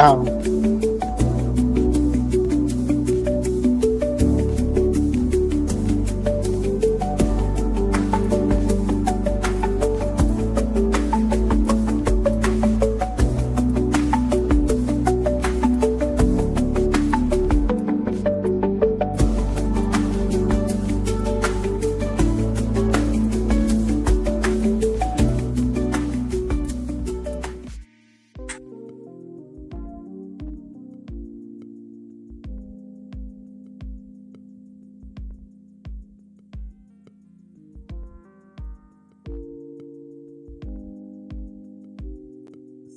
Oh,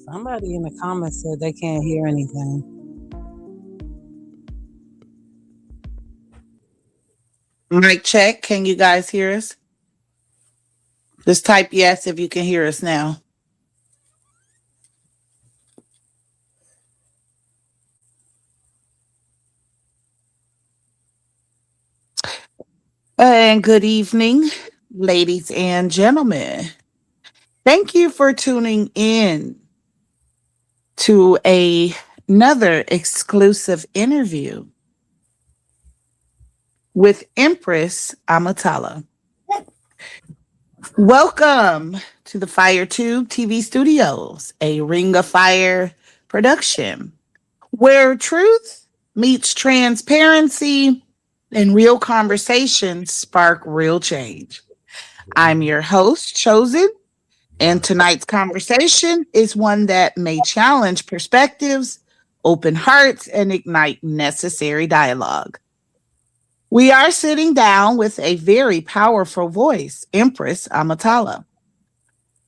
Somebody in the comments said they can't hear anything. mic check. Can you guys hear us? Just type yes if you can hear us now. And good evening, ladies and gentlemen. Thank you for tuning in to another exclusive interview with Empress Amatullah. Welcome to the Fire Tube TV studios, a Ring of Fire production where truth meets transparency and real conversations spark real change. I'm your host, Chosen, and tonight's conversation is one that may challenge perspectives, open hearts, and ignite necessary dialogue. We are sitting down with a very powerful voice, Empress Amatullah,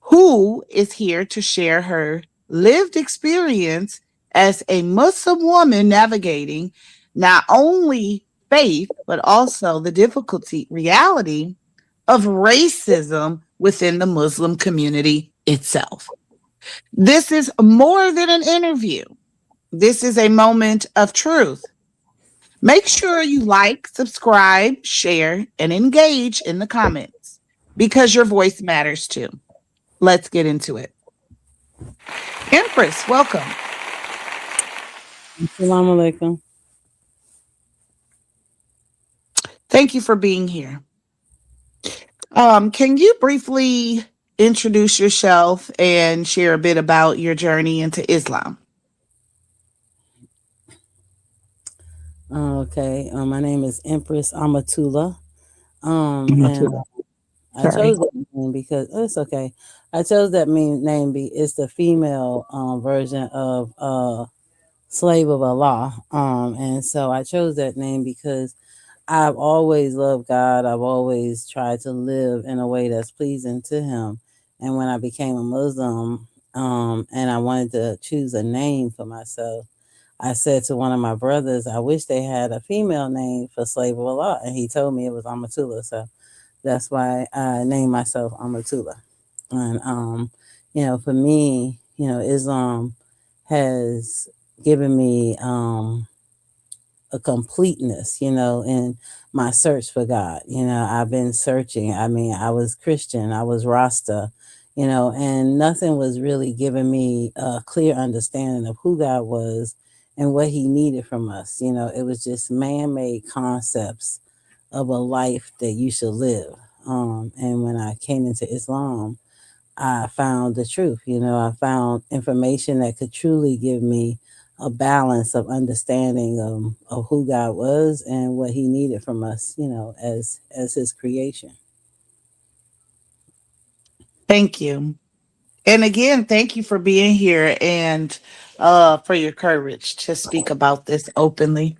who is here to share her lived experience as a Muslim woman navigating not only faith, but also the difficulty, reality of racism within the Muslim community itself. This is more than an interview. This is a moment of truth. Make sure you like, subscribe, share, and engage in the comments because your voice matters too. Let's get into it. Empress, welcome. Assalamu alaikum. Thank you for being here. Can you briefly introduce yourself and share a bit about your journey into Islam? Okay, my name is Empress Amatullah. And Amatullah. I Sorry. chose that name because it's okay. I chose that name it's the female version of slave of Allah. And so I chose that name because I've always loved God. I've always tried to live in a way that's pleasing to Him. And when I became a Muslim, and I wanted to choose a name for myself, I said to one of my brothers, I wish they had a female name for slave of Allah. And he told me it was Amatullah. So that's why I named myself Amatullah. And, for me, Islam has given me a completeness, in my search for God. I've been searching. I mean, I was Christian, I was Rasta, and nothing was really giving me a clear understanding of who God was and what He needed from us. It was just man made concepts of a life that you should live. And when I came into Islam, I found the truth. I found information that could truly give me a balance of understanding of who God was and what He needed from us, as His creation. Thank you. And again, thank you for being here and for your courage to speak about this openly.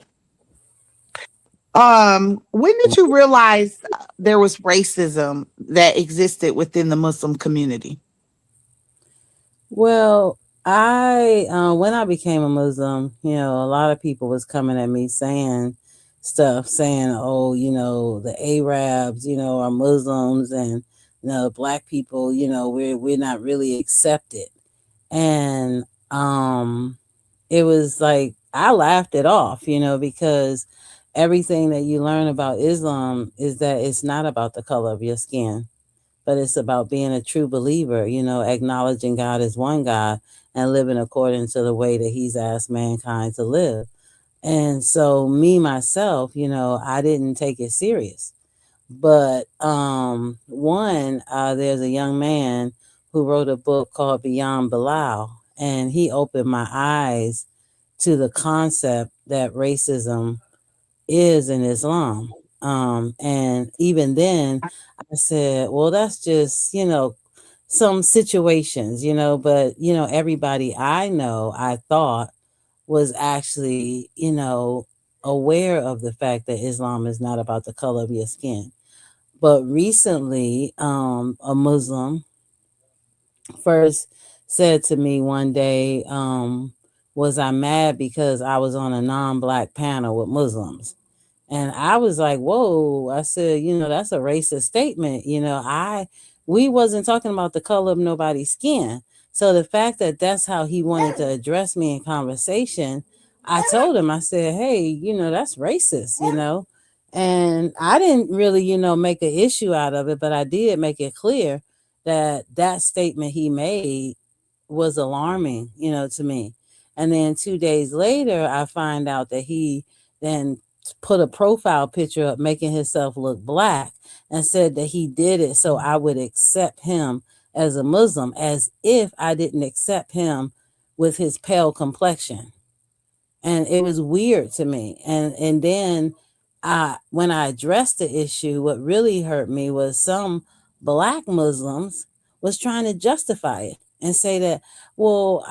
When did you realize there was racism that existed within the Muslim community? Well, I when I became a Muslim, a lot of people was coming at me saying stuff, saying, "Oh, the Arabs, are Muslims, and black people, we're not really accepted." And it was like I laughed it off, because everything that you learn about Islam is that it's not about the color of your skin. but it's about being a true believer, acknowledging God as one God and living according to the way that He's asked mankind to live. And so, me, myself, I didn't take it serious. But there's a young man who wrote a book called Beyond Bilal, and he opened my eyes to the concept that racism is in Islam. And even then, I said, well, that's just, some situations, but, everybody I know, I thought was actually, aware of the fact that Islam is not about the color of your skin. But recently, a Muslim first said to me one day, was I mad because I was on a non black panel with Muslims? And I was like, whoa, I said, that's a racist statement. We wasn't talking about the color of nobody's skin. So the fact that that's how he wanted to address me in conversation, I told him, I said, hey, that's racist, and I didn't really, make an issue out of it, but I did make it clear that that statement he made was alarming, to me. And then 2 days later, I find out that he then put a profile picture up making himself look black and said that he did it so I would accept him as a Muslim, as if I didn't accept him with his pale complexion. And it was weird to me. And then when I addressed the issue, what really hurt me was some black Muslims was trying to justify it and say that, well,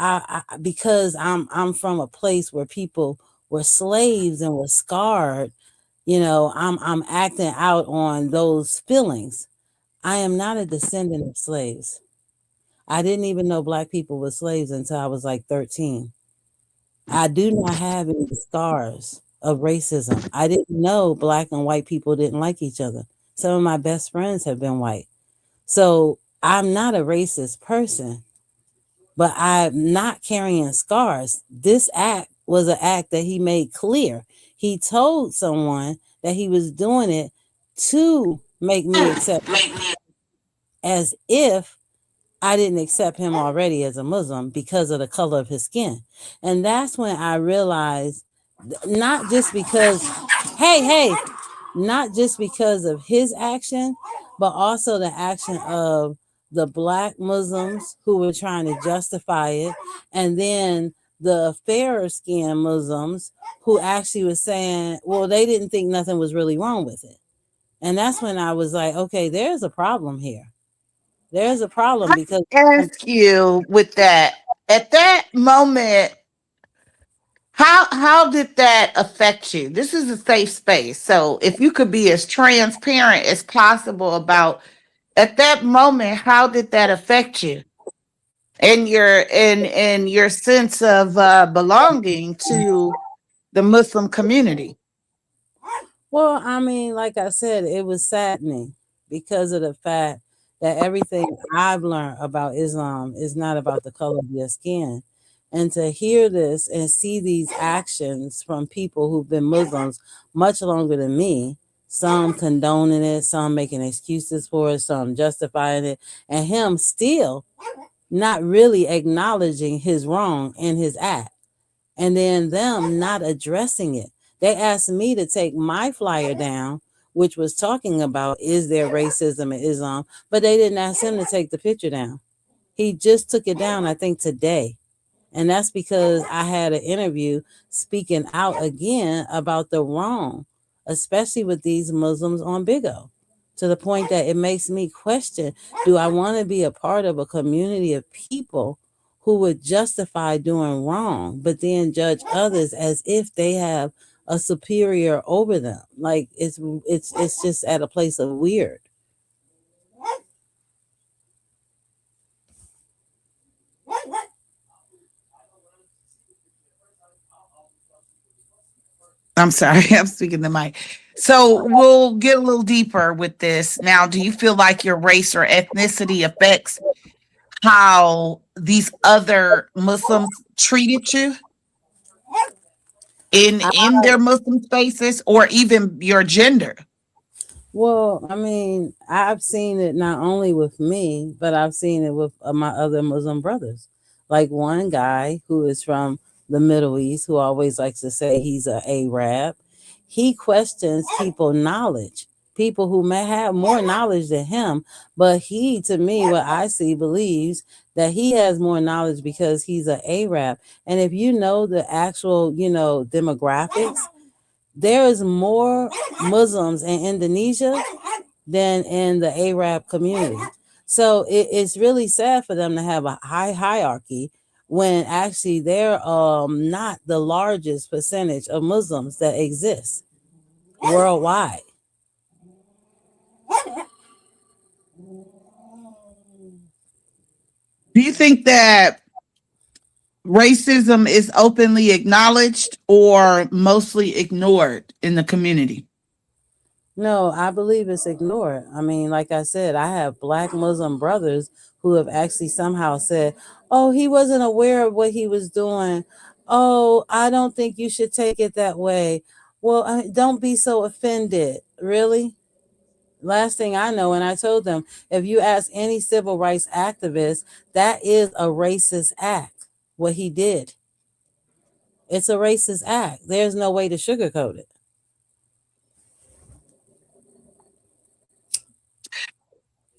because I'm from a place where people were slaves and were scarred, I'm acting out on those feelings. I am not a descendant of slaves. I didn't even know black people were slaves until I was like 13. I do not have any scars of racism. I didn't know black and white people didn't like each other. Some of my best friends have been white. So I'm not a racist person, but I'm not carrying scars. This act was an act that he made clear. He told someone that he was doing it to make me accept, as if I didn't accept him already as a Muslim because of the color of his skin. And that's when I realized, not just because, hey, not just because of his action, but also the action of the black Muslims who were trying to justify it. And then the fairer skinned Muslims who actually was saying, well, they didn't think nothing was really wrong with it. And that's when I was like, okay, there's a problem here. There's a problem because Ask you with that at that moment, how did that affect you? This is a safe space, so if you could be as transparent as possible about at that moment, how did that affect you and your sense of belonging to the Muslim community? well, I mean, like I said, it was saddening because of the fact that everything I've learned about Islam is not about the color of your skin. And to hear this and see these actions from people who've been Muslims much longer than me, some condoning it, some making excuses for it, some justifying it, and him still not really acknowledging his wrong in his act, and then them not addressing it. They asked me to take my flyer down, which was talking about is there racism in Islam, but they didn't ask him to take the picture down. He just took it down, I think, today. And that's because I had an interview speaking out again about the wrong, especially with these Muslims on Big O, to the point that it makes me question, do I want to be a part of a community of people who would justify doing wrong, but then judge others as if they have a superior over them? Like it's just at a place of weird. I'm sorry, I'm speaking to Mike. So we'll get a little deeper with this. Now, do you feel like your race or ethnicity affects how these other Muslims treated you in their Muslim spaces, or even your gender? Well, I mean, I've seen it not only with me, but I've seen it with my other Muslim brothers. Like one guy who is from the Middle East, who always likes to say he's a Arab, he questions people knowledge, people who may have more knowledge than him. But he, to me, what I see, believes that he has more knowledge because he's an Arab. And if you know the actual, demographics, there is more Muslims in Indonesia than in the Arab community. So it's really sad for them to have a high hierarchy when actually they're not the largest percentage of Muslims that exist worldwide. Do you think that racism is openly acknowledged or mostly ignored in the community? No, I believe it's ignored. I mean, like I said, I have black Muslim brothers who have actually somehow said, oh, he wasn't aware of what he was doing. Oh, I don't think you should take it that way. Well, don't be so offended. Really? Last thing I know, and I told them, if you ask any civil rights activist, that is a racist act, what he did. It's a racist act. There's no way to sugarcoat it.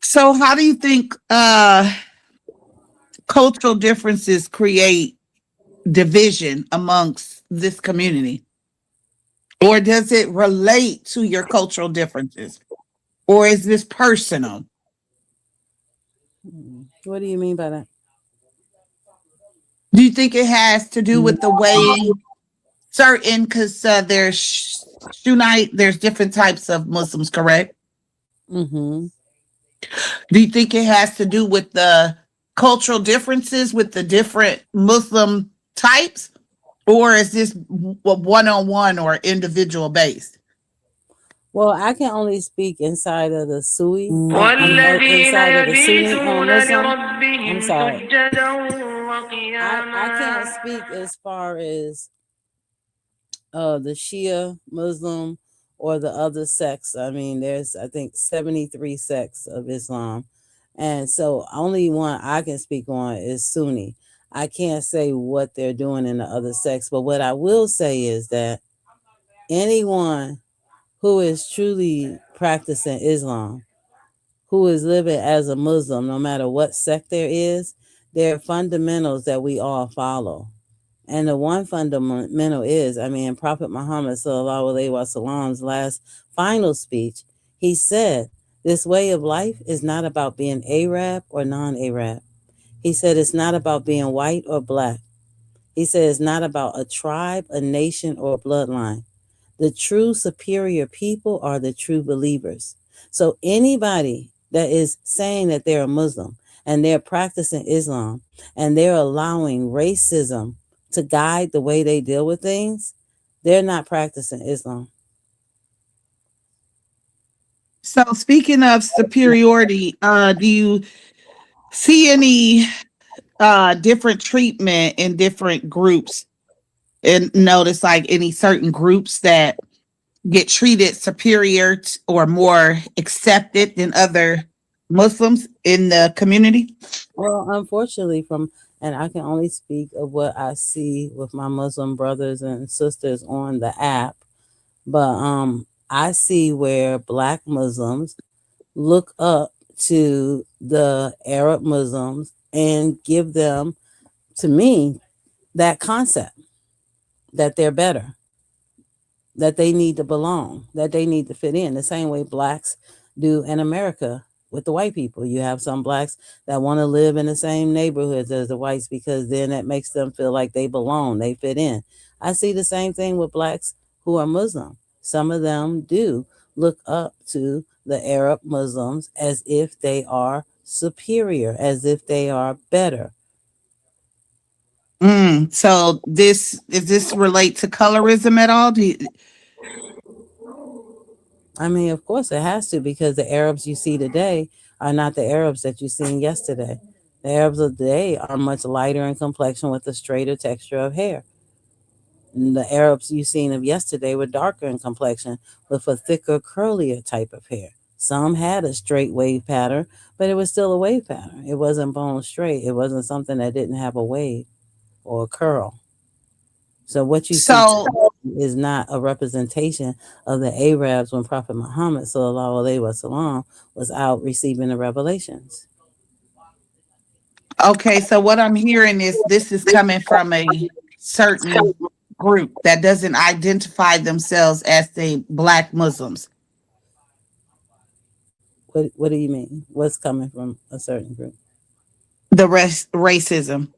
So, how do you think cultural differences create division amongst this community? Or does it relate to your cultural differences? Or is this personal? What do you mean by that? Do you think it has to do with the way certain, because there's Shunite, there's different types of Muslims, correct? Mm-hmm. Do you think it has to do with the cultural differences with the different Muslim types? Or is this one on one or individual based? Well, I can only speak inside of the Sui, والذين inside of the Sunni يبيتون Muslim. I'm لربهم sorry. سجدا I can't وقياما. speak as far as the Shia Muslim or the other sects. I mean, there's, I think, 73 sects of Islam. And so only one I can speak on is Sunni. I can't say what they're doing in the other sects, but what I will say is that anyone who is truly practicing Islam, who is living as a Muslim, no matter what sect there is, there are fundamentals that we all follow. And the one fundamental is, I mean, Prophet Muhammad sallallahu alaihi wasallam's last final speech, he said, this way of life is not about being Arab or non-Arab. He said it's not about being white or black. He said it's not about a tribe, a nation, or a bloodline. The true superior people are the true believers. So anybody that is saying that they're a Muslim and they're practicing Islam and they're allowing racism to guide the way they deal with things, they're not practicing Islam. So, speaking of superiority, do you see any different treatment in different groups? And notice like any certain groups that get treated superior or more accepted than other Muslims in the community? Well, unfortunately, and I can only speak of what I see with my Muslim brothers and sisters on the app, but I see where black Muslims look up to the Arab Muslims and give them, to me, that concept that they're better, that they need to belong, that they need to fit in, the same way blacks do in America with the white people. You have some blacks that want to live in the same neighborhoods as the whites because then that makes them feel like they belong, they fit in. I see the same thing with blacks who are Muslim. Some of them do look up to the Arab Muslims as if they are superior, as if they are better. So this is this relate to colorism at all? I mean, of course it has to, because the Arabs you see today are not the Arabs that you seen yesterday. The Arabs of today are much lighter in complexion with a straighter texture of hair. The Arabs you seen of yesterday were darker in complexion with a thicker, curlier type of hair. Some had a straight wave pattern, but it was still a wave pattern. It wasn't bone straight. It wasn't something that didn't have a wave or a curl. So what you see So, today is not a representation of the Arabs when Prophet Muhammad sallallahu alaihi wasallam was out receiving the revelations. okay, so what I'm hearing is this is coming from a certain group that doesn't identify themselves as the Black Muslims, What do you mean? What's coming from a certain group? the rest racism.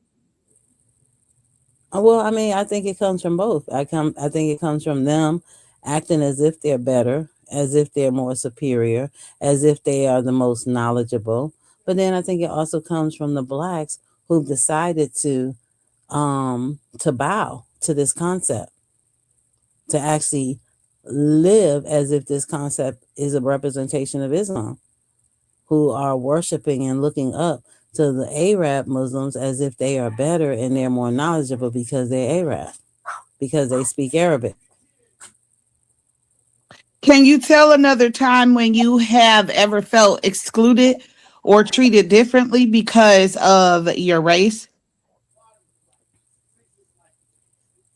Well, I mean, I think it comes from both. I think it comes from them acting as if they're better, as if they're more superior, as if they are the most knowledgeable. But then I think it also comes from the blacks who've decided to bow to this concept, to actually live as if this concept is a representation of Islam, who are worshiping and looking up to the Arab Muslims as if they are better and they're more knowledgeable because they're Arab, because they speak Arabic. Can you tell another time when you have ever felt excluded or treated differently because of your race?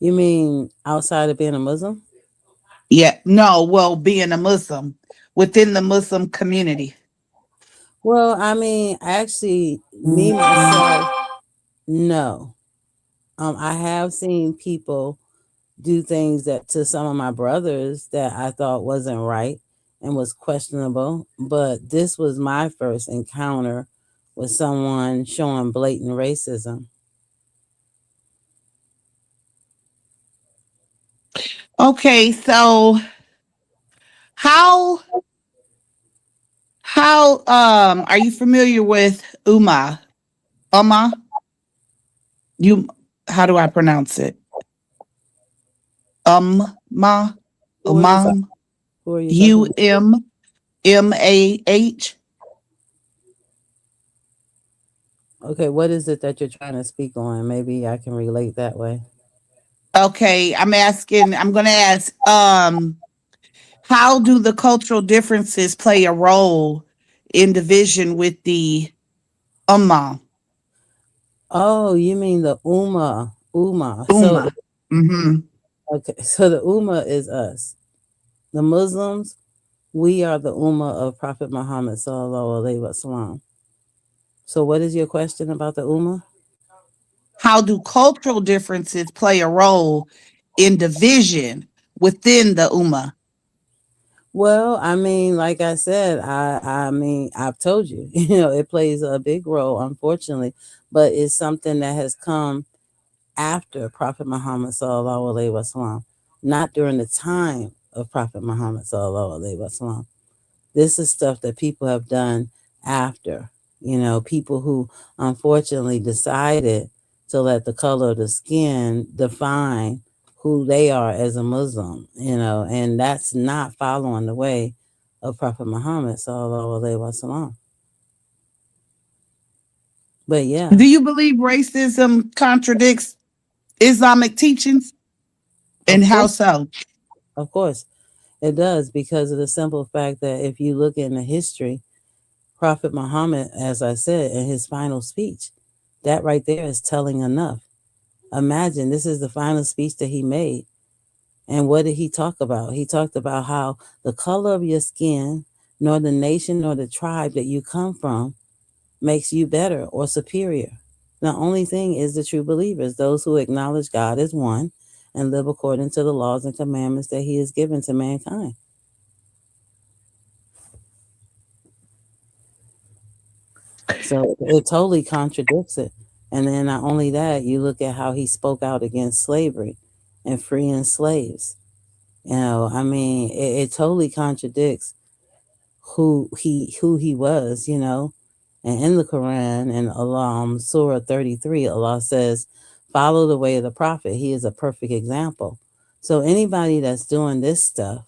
You mean outside of being a Muslim? Yeah, no, well, being a Muslim within the Muslim community. Well, I mean, actually, me myself, no. I have seen people do things that to some of my brothers that I thought wasn't right and was questionable. But this was my first encounter with someone showing blatant racism. Okay, so how are you familiar with Uma? You how do I pronounce it? Ma Who are you talking? Umam Who are you talking about? Ummah. Okay, what is it that you're trying to speak on? Maybe I can relate that way. Okay, I'm gonna ask, how do the cultural differences play a role in division with the Ummah? Oh, you mean the Ummah. So Ummah. Mm-hmm. okay, so the Ummah is us. The Muslims, we are the Ummah of Prophet Muhammad sallallahu alaihi wasallam. So what is your question about the Ummah? How do cultural differences play a role in division within the Ummah? Well, I mean, like I said, I mean, I've told you, you know, it plays a big role, unfortunately, but it's something that has come after Prophet Muhammad sallallahu alaihi wasallam, not during the time of Prophet Muhammad sallallahu alaihi wasallam. This is stuff that people have done after, you know, people who unfortunately decided to let the color of the skin define who they are as a Muslim, you know, and that's not following the way of Prophet Muhammad sallallahu alaihi wasallam. But yeah, Do you believe racism contradicts Islamic teachings? of And how course, so? of course, it does, because of the simple fact that if you look in the history, Prophet Muhammad, as I said in his final speech, that right there is telling enough. Imagine this is the final speech that he made. And what did he talk about? He talked about how the color of your skin, nor the nation nor the tribe that you come from, makes you better or superior. The only thing is the true believers, those who acknowledge God as one and live according to the laws and commandments that he has given to mankind. So it totally contradicts it. And then not only that, you look at how he spoke out against slavery and freeing slaves. You know, I mean, it totally contradicts who he was, you know. And in the Quran in Surah 33, Allah says, follow the way of the prophet. He is a perfect example. So anybody that's doing this stuff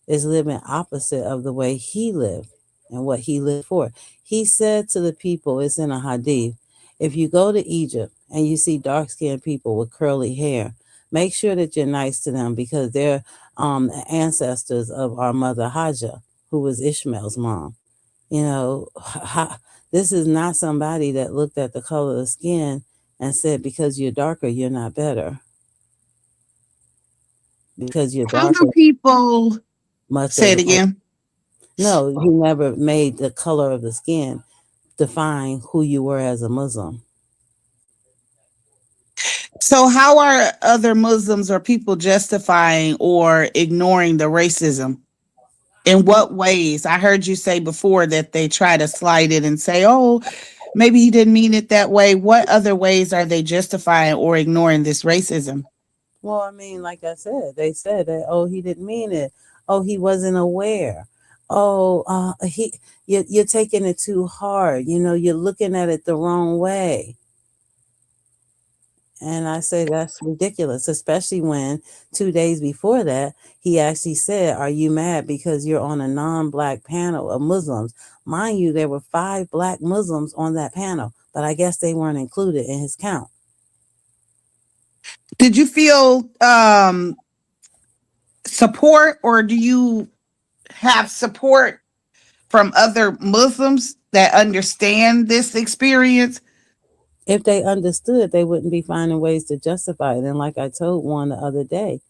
is living opposite of the way he lived and what he lived for. He said to the people, it's in a hadith, if you go to Egypt and you see dark skinned people with curly hair, Make sure that you're nice to them because they're ancestors of our mother Haja, who was Ishmael's mom. You know, this is not somebody that looked at the color of the skin and said, because you're darker, you're not better. Because you're How do darker, people much say of it the. again? No, he never made the color of the skin define who you were as a Muslim. So, how are other Muslims or people justifying or ignoring the racism? In what ways? I heard you say before that they try to slide it and say, oh, maybe he didn't mean it that way. What other ways are they justifying or ignoring this racism? Well, I mean, like I said, they said that, oh, he didn't mean it. Oh, he wasn't aware. Oh, you're taking it too hard. You know, you're looking at it the wrong way. And I say that's ridiculous, especially when 2 days before that, he actually said, are you mad because you're on a non black panel of Muslims? Mind you, there were 5 black Muslims on that panel, but I guess they weren't included in his count. Did you feel support, or do you have support from other Muslims that understand this experience? If they understood, they wouldn't be finding ways to justify it. And like I told one the other day,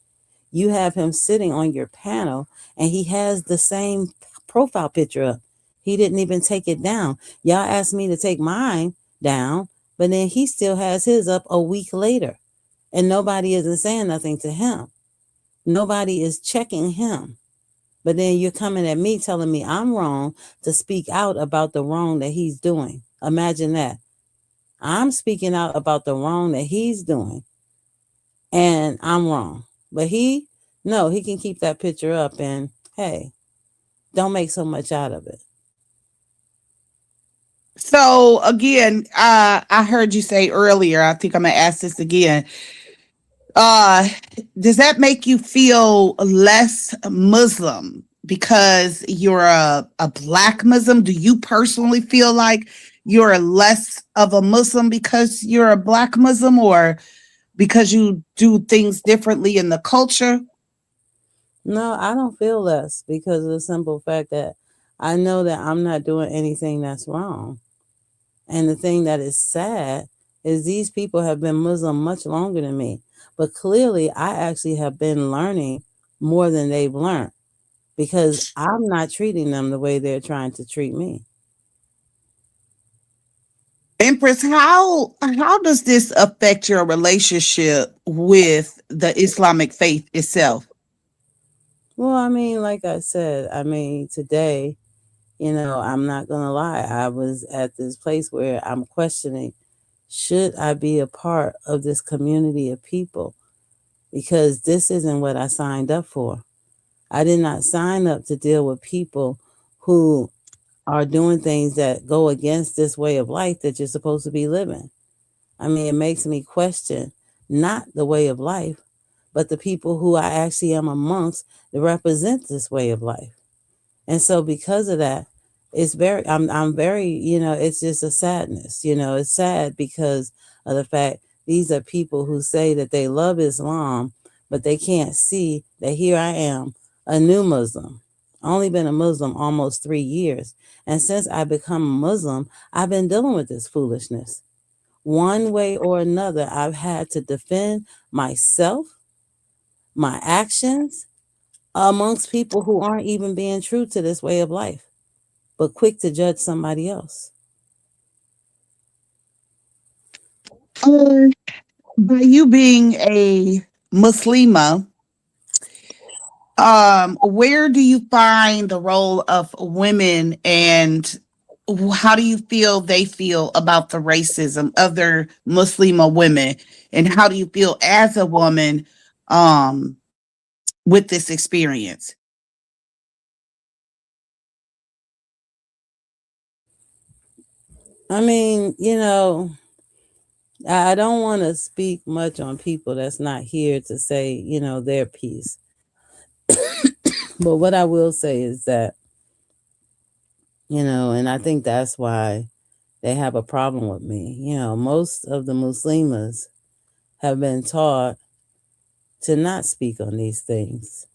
you have him sitting on your panel and he has the same profile picture up. He didn't even take it down. Y'all asked me to take mine down, but then he still has his up a week later. And nobody isn't saying nothing to him. Nobody is checking him. But then you're coming at me telling me I'm wrong to speak out about the wrong that he's doing. Imagine that. I'm speaking out about the wrong that he's doing, and I'm wrong. But no, he can keep that picture up, and hey, don't make so much out of it. So again, I heard you say earlier, I think I'm gonna ask this again. Uh, does that make you feel less Muslim because you're a black Muslim? Do you personally feel like you're less of a Muslim because you're a black Muslim, or because you do things differently in the culture? No, I don't feel less because of the simple fact that I know that I'm not doing anything that's wrong. And the thing that is sad is these people have been Muslim much longer than me. But clearly, I actually have been learning more than they've learned because I'm not treating them the way they're trying to treat me. Empress, how does this affect your relationship with the Islamic faith itself? Well, I mean, like I said, I mean, today, I'm not going to lie. I was at this place where I'm questioning, should I be a part of this community of people? Because this isn't what I signed up for. I did not sign up to deal with people who are doing things that go against this way of life that you're supposed to be living. I mean, it makes me question not the way of life, but the people who I actually am amongst that represent this way of life. And so because of that, I'm very, it's just a sadness. It's sad because of the fact these are people who say that they love Islam, but they can't see that here I am, a new Muslim. Only been a Muslim almost 3 years. And since I become a Muslim, I've been dealing with this foolishness. One way or another, I've had to defend myself, my actions, amongst people who aren't even being true to this way of life, but quick to judge somebody else. Uh, by you being a Muslima, where do you find the role of women, and how do you feel they feel about the racism of their Muslima women, and how do you feel as a woman um, with this experience? I mean, I don't want to speak much on people that's not here to say, their piece. But what I will say is that, and I think that's why they have a problem with me. Most of the Muslims have been taught to not speak on these things,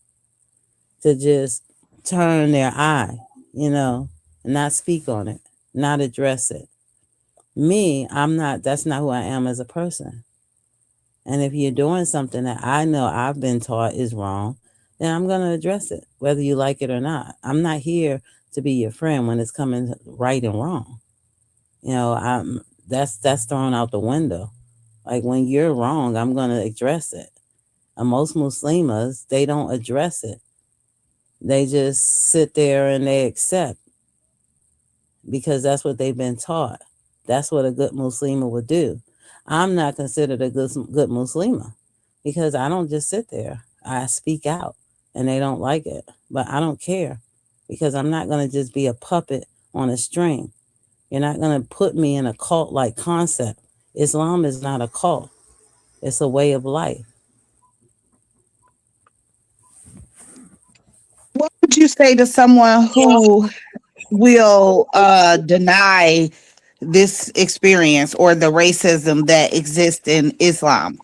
to just turn their eye, you know, and not speak on it, not address it. Me, I'm not, that's not who I am as a person. And if you're doing something that I know I've been taught is wrong, then I'm going to address it, whether you like it or not. I'm not here to be your friend when it's coming right and wrong. You know, that's thrown out the window. Like when you're wrong, I'm going to address it. And most Muslimas, they don't address it. They just sit there and they accept because that's what they've been taught. That's what a good Muslima would do. I'm not considered a good Muslima because I don't just sit there. I speak out and they don't like it. But I don't care because I'm not going to just be a puppet on a string. You're not going to put me in a cult like concept. Islam is not a cult, it's a way of life. What would you say to someone who will deny this experience or the racism that exists in Islam?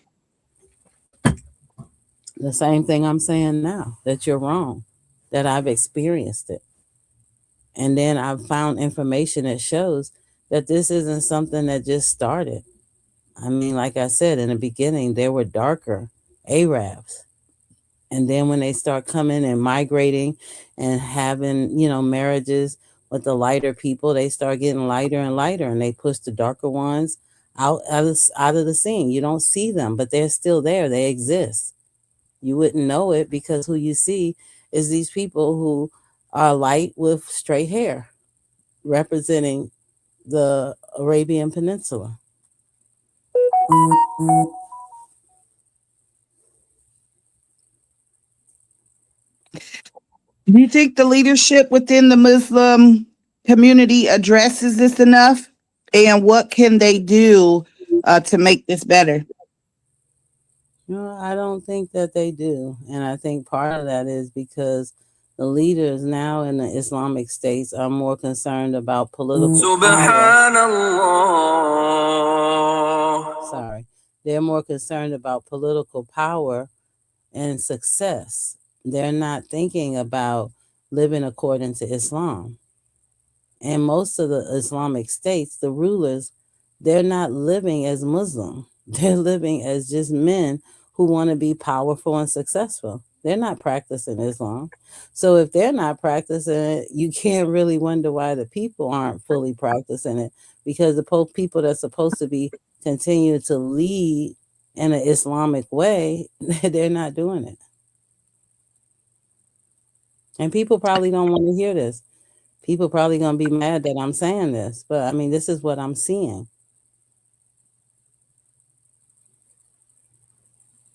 The same thing I'm saying now, that you're wrong, that I've experienced it. And then I've found information that shows that this isn't something that just started. I mean, like I said, in the beginning, there were darker Arabs. And then when they start coming and migrating and having, you know, marriages with the lighter people, they start getting lighter and lighter and they push the darker ones out of the scene. You don't see them, but they're still there. They exist. You wouldn't know it because who you see is these people who are light with straight hair representing the Arabian Peninsula. Do you think the leadership within the Muslim community addresses this enough? And what can they do to make this better? No, I don't think that they do. And I think part of that is because the leaders now in the Islamic states are more concerned about political power. Sorry. They're more concerned about political power and success. They're not thinking about living according to Islam. And most of the Islamic states, the rulers, they're not living as Muslim. They're living as just men who want to be powerful and successful. They're not practicing Islam. So if they're not practicing it, you can't really wonder why the people aren't fully practicing it because the people that's supposed to be continue to lead in an Islamic way, they're not doing it. And people probably don't want to hear this. People probably gonna be mad that I'm saying this, but I mean, this is what I'm seeing.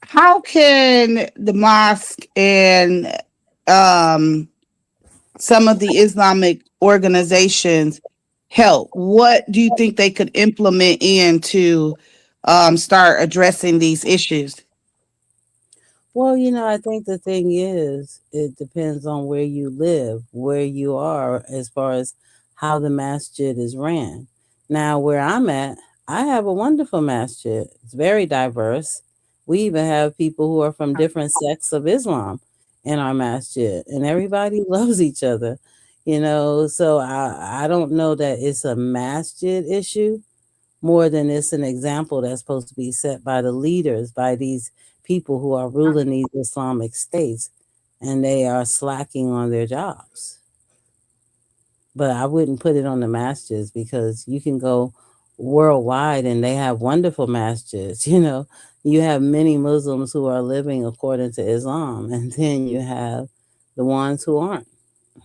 How can the mosque and um, some of the Islamic organizations help? What do you think they could implement in to start addressing these issues? Well, you know, I think the thing is, it depends on where you live, where you are, as far as how the masjid is ran. Now, where I'm at, I have a wonderful masjid. It's very diverse. We even have people who are from different sects of Islam in our masjid, and everybody loves each other, you know. So I don't know that it's a masjid issue more than it's an example that's supposed to be set by the leaders, by these people who are ruling these Islamic states, and they are slacking on their jobs. But I wouldn't put it on the masjids because you can go worldwide and they have wonderful masjids. You know, you have many Muslims who are living according to Islam, and then you have the ones who aren't,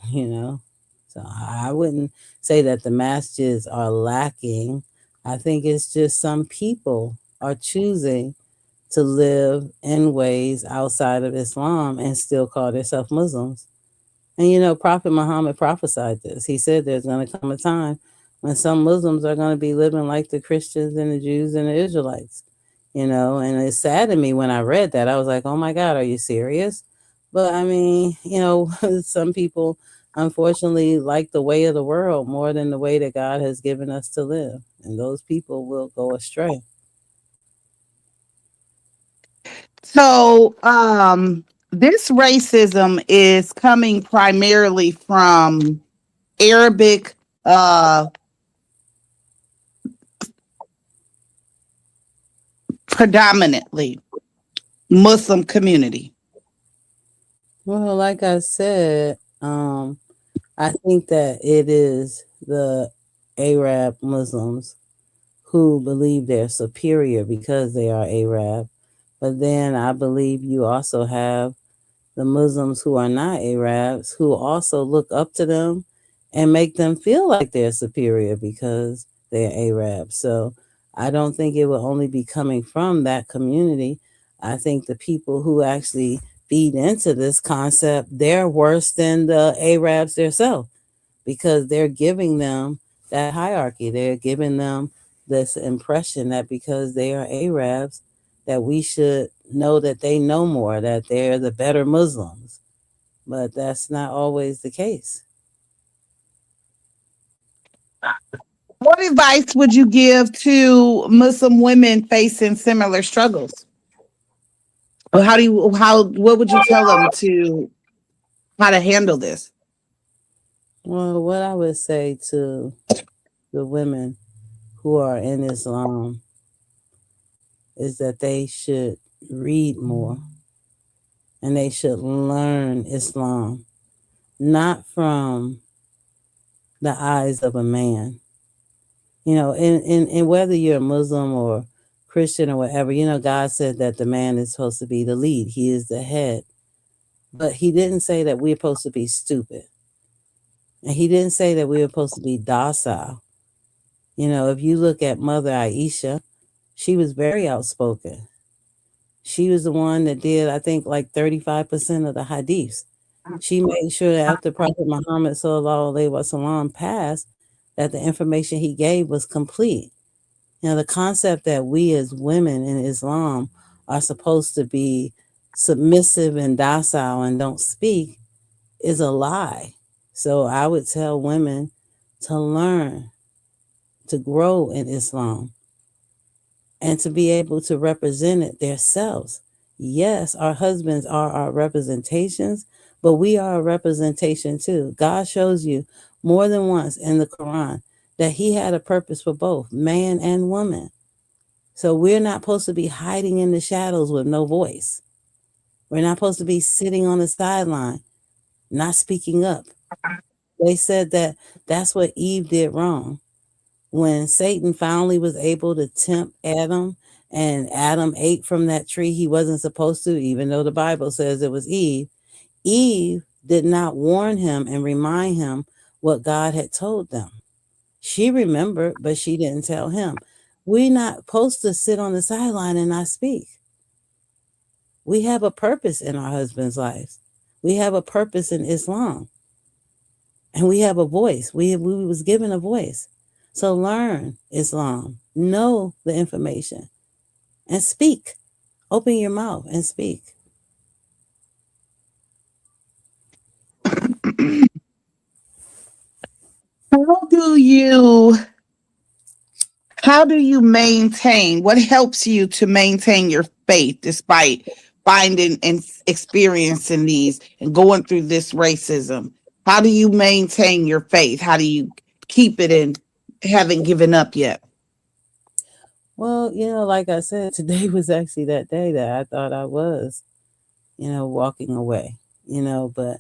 you know. So I wouldn't say that the masjids are lacking. I think it's just some people are choosing to live in ways outside of Islam and still call themselves Muslims. And you know, Prophet Muhammad prophesied this. He said there's going to come a time when some Muslims are going to be living like the Christians and the Jews and the Israelites. You know, and it saddened me when I read that. I was like, oh my God, are you serious? But I mean, you know, some people unfortunately like the way of the world more than the way that God has given us to live. And those people will go astray. So, this racism is coming primarily from Arabic, uh, predominantly Muslim community. Well, like I said, I think that it is the Arab Muslims who believe they're superior because they are Arab. But then I believe you also have the Muslims who are not Arabs who also look up to them and make them feel like they're superior because they're Arabs. So I don't think it will only be coming from that community. I think the people who actually feed into this concept, they're worse than the Arabs themselves because they're giving them that hierarchy. They're giving them this impression that because they are Arabs, that we should know that they know more, that they're the better Muslims. But that's not always the case. What advice would you give to Muslim women facing similar struggles? Or what would you tell them to how to handle this? Well, what I would say to the women who are in Islam is that they should read more and they should learn Islam, not from the eyes of a man. And whether you're a Muslim or Christian or whatever, God said that the man is supposed to be the lead, he is the head. But he didn't say that we're supposed to be stupid. And he didn't say that we were supposed to be docile. If you look at Mother Aisha, she was very outspoken. She was the one that did, I think, like 35% of the hadiths. She made sure that after Prophet Muhammad sallallahu alaihi wasallam passed, that the information he gave was complete. The concept that we as women in Islam are supposed to be submissive and docile and don't speak is a lie. So I would tell women to learn, to grow in Islam, and to be able to represent it themselves. Yes, our husbands are our representations, but we are a representation too. God shows you more than once in the Quran that He had a purpose for both man and woman. So we're not supposed to be hiding in the shadows with no voice. We're not supposed to be sitting on the sideline, not speaking up. They said that that's what Eve did wrong. When Satan finally was able to tempt Adam and Adam ate from that tree he wasn't supposed to, even though the Bible says it was Eve, Eve did not warn him and remind him what God had told them. She remembered, but she didn't tell him. We're not supposed to sit on the sideline and not speak. We have a purpose in our husband's lives. We have a purpose in Islam. And we have a voice. We was given a voice. So learn Islam. Know the information. And speak. Open your mouth and speak. How do you how do you maintain what helps you to maintain your faith despite finding and experiencing these and going through this racism? How do you maintain your faith? How do you keep it and haven't given up yet? Well, like I said, today was actually that day that I thought I was, walking away, but,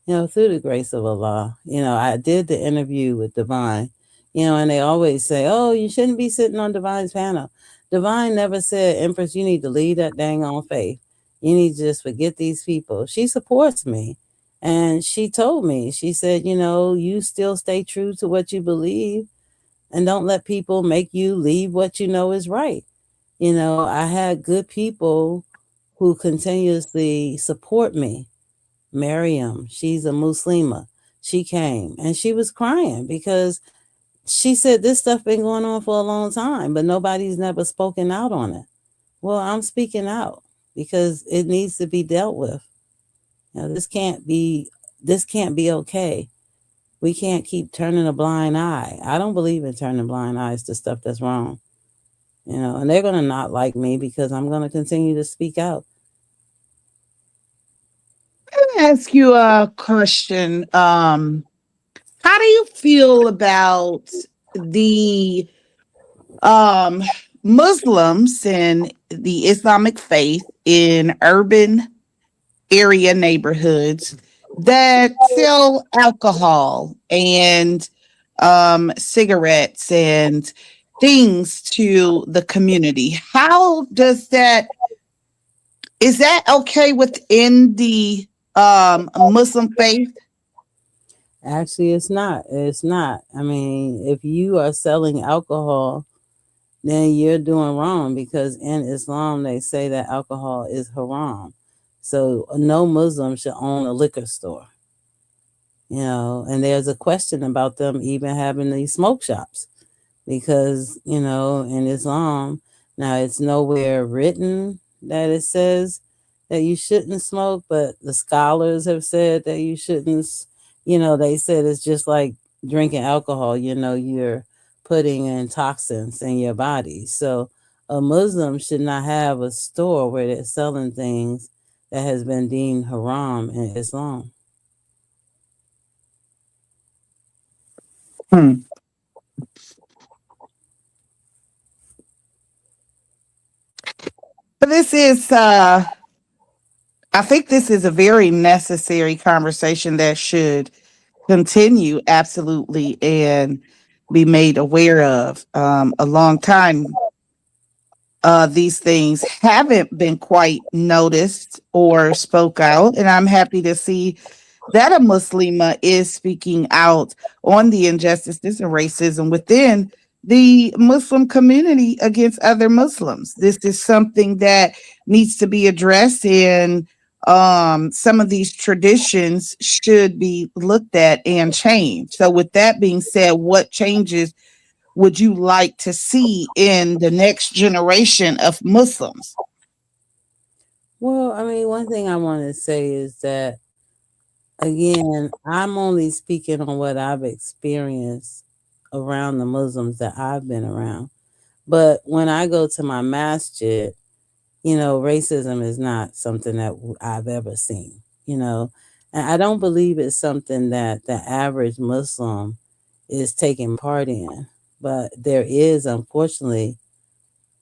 through the grace of Allah, I did the interview with Divine, and they always say, oh, you shouldn't be sitting on Divine's panel. Divine never said, Empress, you need to leave that dang on faith. You need to just forget these people. She supports me. And she told me, she said, you still stay true to what you believe and don't let people make you leave what you know is right. I had good people who continuously support me. Miriam, she's a Muslima. She came and she was crying because she said this stuff been going on for a long time, but nobody's never spoken out on it. Well, I'm speaking out because it needs to be dealt with. This can't be okay. We can't keep turning a blind eye. I don't believe in turning blind eyes to stuff that's wrong. And they're going to not like me because I'm going to continue to speak out. ask you a question. How do you feel about the um, Muslims and the Islamic faith in urban area neighborhoods that sell alcohol and cigarettes and things to the community? How does that, is that okay within the Muslim faith? Actually, it's not. It's not. I mean, if you are selling alcohol, then you're doing wrong because in Islam they say that alcohol is haram. So no Muslim should own a liquor store. And there's a question about them even having these smoke shops because in Islam now it's nowhere written that it says that you shouldn't smoke, but the scholars have said that you shouldn't. They said it's just like drinking alcohol. You're putting in toxins in your body. So a Muslim should not have a store where they're selling things that has been deemed haram in Islam. Hmm. But this is I think this is a very necessary conversation that should continue absolutely and be made aware of. A long time, these things haven't been quite noticed or spoke out, and I'm happy to see that a Muslima is speaking out on the injustices and racism within the Muslim community against other Muslims. This is something that needs to be addressed, and some of these traditions should be looked at and changed. So, with that being said, what changes would you like to see in the next generation of Muslims? Well, I mean, one thing I want to say is that, again, I'm only speaking on what I've experienced around the Muslims that I've been around. But when I go to my masjid, racism is not something that I've ever seen, you know. And I don't believe it's something that the average Muslim is taking part in. But there is, unfortunately,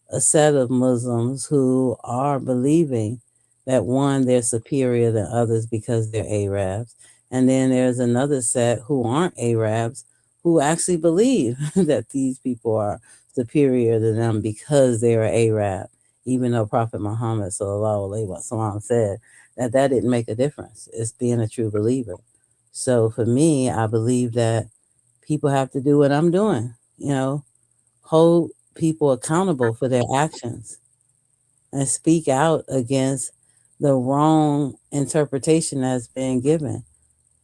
a set of Muslims who are believing that one, they're superior than others because they're Arabs. And then there's another set who aren't Arabs who actually believe that these people are superior to them because they're Arab, even though Prophet Muhammad sallallahu alaihi wasallam said that that didn't make a difference. It's being a true believer. So for me, I believe that people have to do what I'm doing, hold people accountable for their actions and speak out against the wrong interpretation that's being given,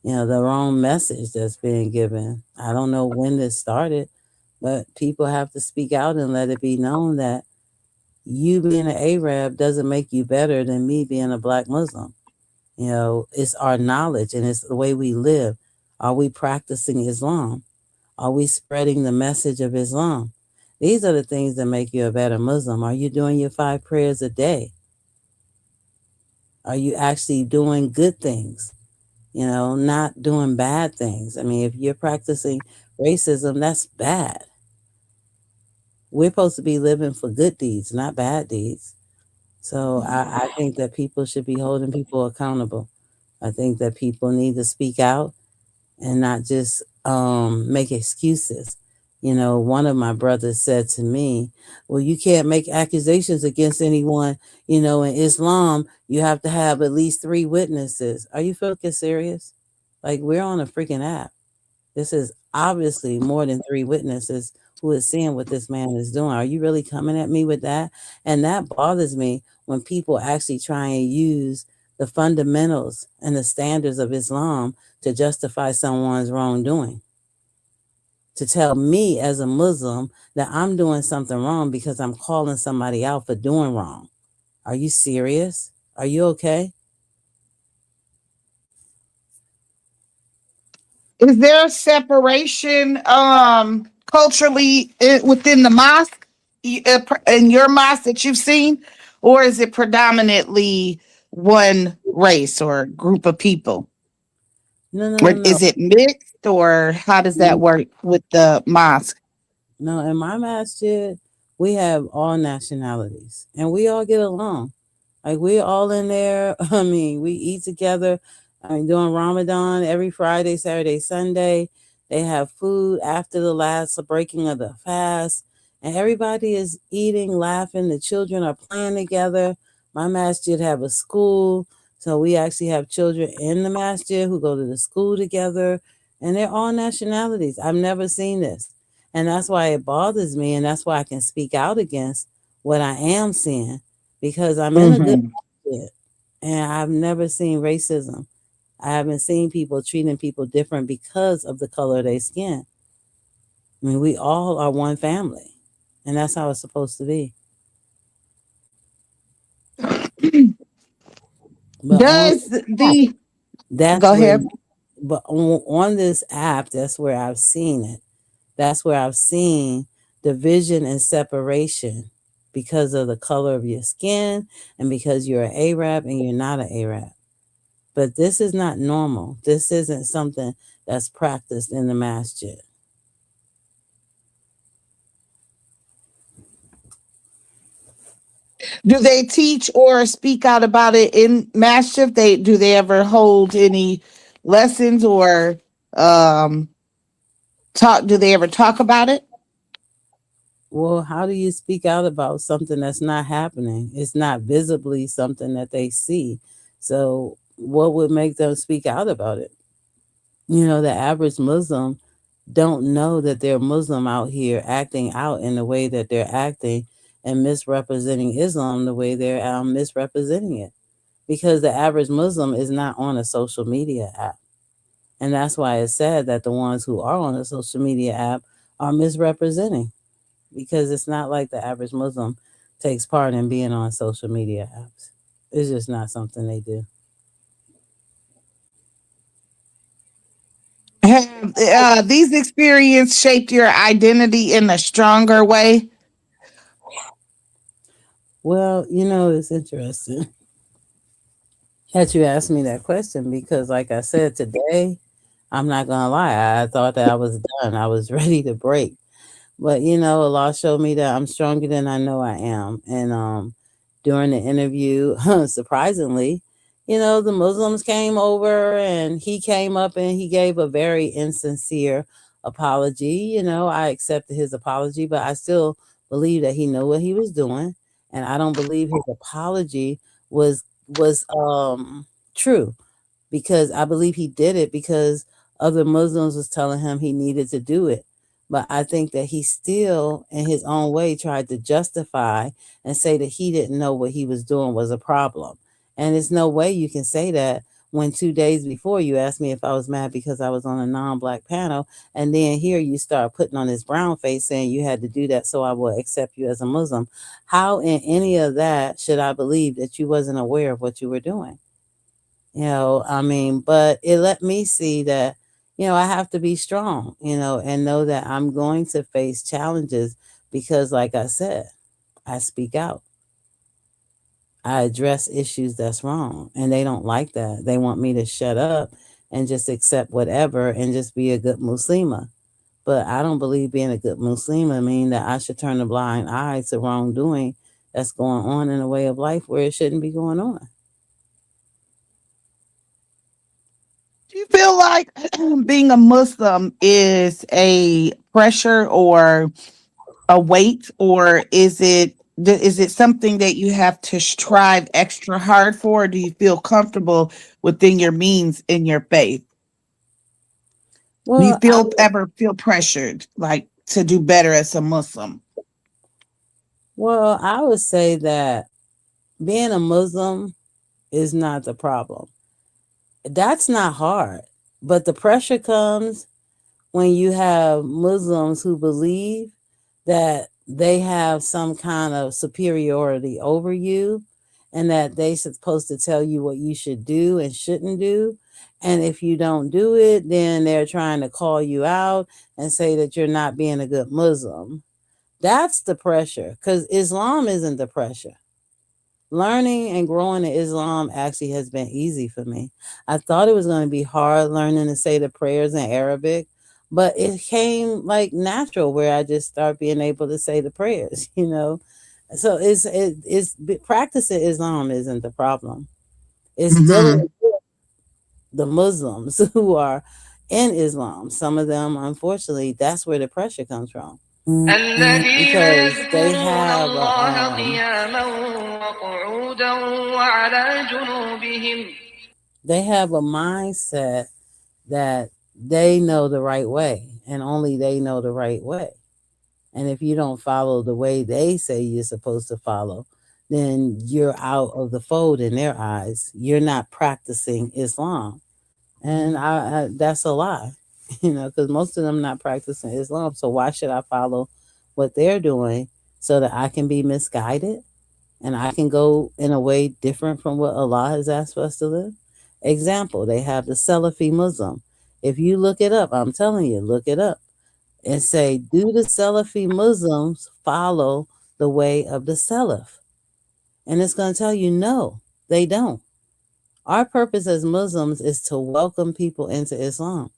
the wrong message that's being given. I don't know when this started, but people have to speak out and let it be known that you being an Arab doesn't make you better than me being a black Muslim. It's our knowledge and it's the way we live. Are we practicing Islam? Are we spreading the message of Islam? These are the things that make you a better Muslim. Are you doing your 5 prayers a day? Are you actually doing good things? Not doing bad things. I mean, if you're practicing racism, that's bad. We're supposed to be living for good deeds, not bad deeds. So I think that people should be holding people accountable. I think that people need to speak out and not just make excuses. One of my brothers said to me, well, you can't make accusations against anyone. In Islam, you have to have at least 3 witnesses. Are you fucking serious? Like, we're on a freaking app. This is obviously more than 3 witnesses who is seeing what this man is doing. Are you really coming at me with that? And that bothers me when people actually try and use the fundamentals and the standards of Islam to justify someone's wrongdoing. To tell me as a Muslim that I'm doing something wrong because I'm calling somebody out for doing wrong. Are you serious? Are you okay? Is there a separation culturally within the mosque, in your mosque that you've seen, or is it predominantly one race or group of people? No, no, Or no, no. is it mixed or how does that work with the mosque? No, in my masjid, we have all nationalities and we all get along. Like we all in there. I mean, we eat together. I mean, during Ramadan, every Friday, Saturday, Sunday, they have food after the last breaking of the fast, and everybody is eating, laughing. The children are playing together. My masjid have a school, so we actually have children in the masjid who go to the school together, and they're all nationalities. I've never seen this, and that's why it bothers me, and that's why I can speak out against what I am seeing because I'm in a good Hmm. market and I've never seen racism. I haven't seen people treating people different because of the color of their skin. I mean, we all are one family, and that's how it's supposed to be. But on Does the that's go where, ahead? but on this app, that's where I've seen it. That's where I've seen division and separation because of the color of your skin and because you're an Arab and you're not an Arab. But this is not normal. This isn't something that's practiced in the masjid. Do they teach or speak out about it in Mastiff? They do they ever hold any lessons or um talk? Do they ever talk about it? Well, how do you speak out about something that's not happening? It's not visibly something that they see. So, what would make them speak out about it? You know, the average Muslim don't know that they're Muslim out here acting out in the way that they're acting and misrepresenting Islam the way they're misrepresenting it. Because the average Muslim is not on a social media app. And that's why it's sad that the ones who are on a social media app are misrepresenting because it's not like the average Muslim takes part in being on social media apps. It's just not something they do. Have these experiences shaped your identity in a stronger way? Well, you know, it's interesting that you asked me that question because, like I said today, I'm not gonna lie, I thought that I was done. I was ready to break. But you know, Allah showed me that I'm stronger than I know I am. And during the interview, surprisingly, you know, the Muslims came over and he came up and he gave a very insincere apology. You know, I accepted his apology, but I still believe that he knew what he was doing. And I don't believe his apology was true because I believe he did it because other Muslims was telling him he needed to do it. But I think that he still, in his own way, tried to justify and say that he didn't know what he was doing was a problem. And there's no way you can say that when 2 days before you asked me if I was mad because I was on a non-black panel, and then here you start putting on this brown face saying you had to do that so I will accept you as a Muslim. How in any of that should I believe that you wasn't aware of what you were doing? You know, I mean, but it let me see that, you know, I have to be strong, you know, and know that I'm going to face challenges because, like I said, I speak out. I address issues that's wrong, and they don't like that. They want me to shut up and just accept whatever and just be a good Muslima. But I don't believe being a good Muslima mean that I should turn a blind eye to wrongdoing that's going on in a way of life where it shouldn't be going on. Do you feel like being a Muslim is a pressure or a weight, or is it something that you have to strive extra hard for? Or do you feel comfortable within your means in your faith? Do you Well, I feel ever feel pressured like to do better as a Muslim? I would say that being a Muslim is not the problem. That's not hard. But the pressure comes when you have Muslims who believe that they have some kind of superiority over you and that they're supposed to tell you what you should do and shouldn't do. And if you don't do it, then they're trying to call you out and say that you're not being a good Muslim. That's the pressure because Islam isn't the pressure. Learning and growing in Islam actually has been easy for me. I thought it was going to be hard learning to say the prayers in Arabic, but it came like natural where I just start being able to say the prayers, you know. So it's practicing Islam isn't the problem. It's dealing Mm-hmm. with the Muslims who are in Islam. Some of them, unfortunately, that's where the pressure comes from الذين because they يذكرون have الله قياما وقعودا وعلى جنوبهم. they have a mindset that they know the right way and only they know the right way. And if you don't follow the way they say you're supposed to follow, then you're out of the fold in their eyes. You're not practicing Islam. And that's a lie, because most of them not practicing Islam. So why should I follow what they're doing so that I can be misguided and I can go in a way different from what Allah has asked for us to live? Example, they have the Salafi Muslim. If you look it up, I'm telling you, look it up and say, do the Salafi Muslims follow the way of the Salaf? And it's going to tell you, no, they don't. Our purpose as Muslims is to welcome people into Islam.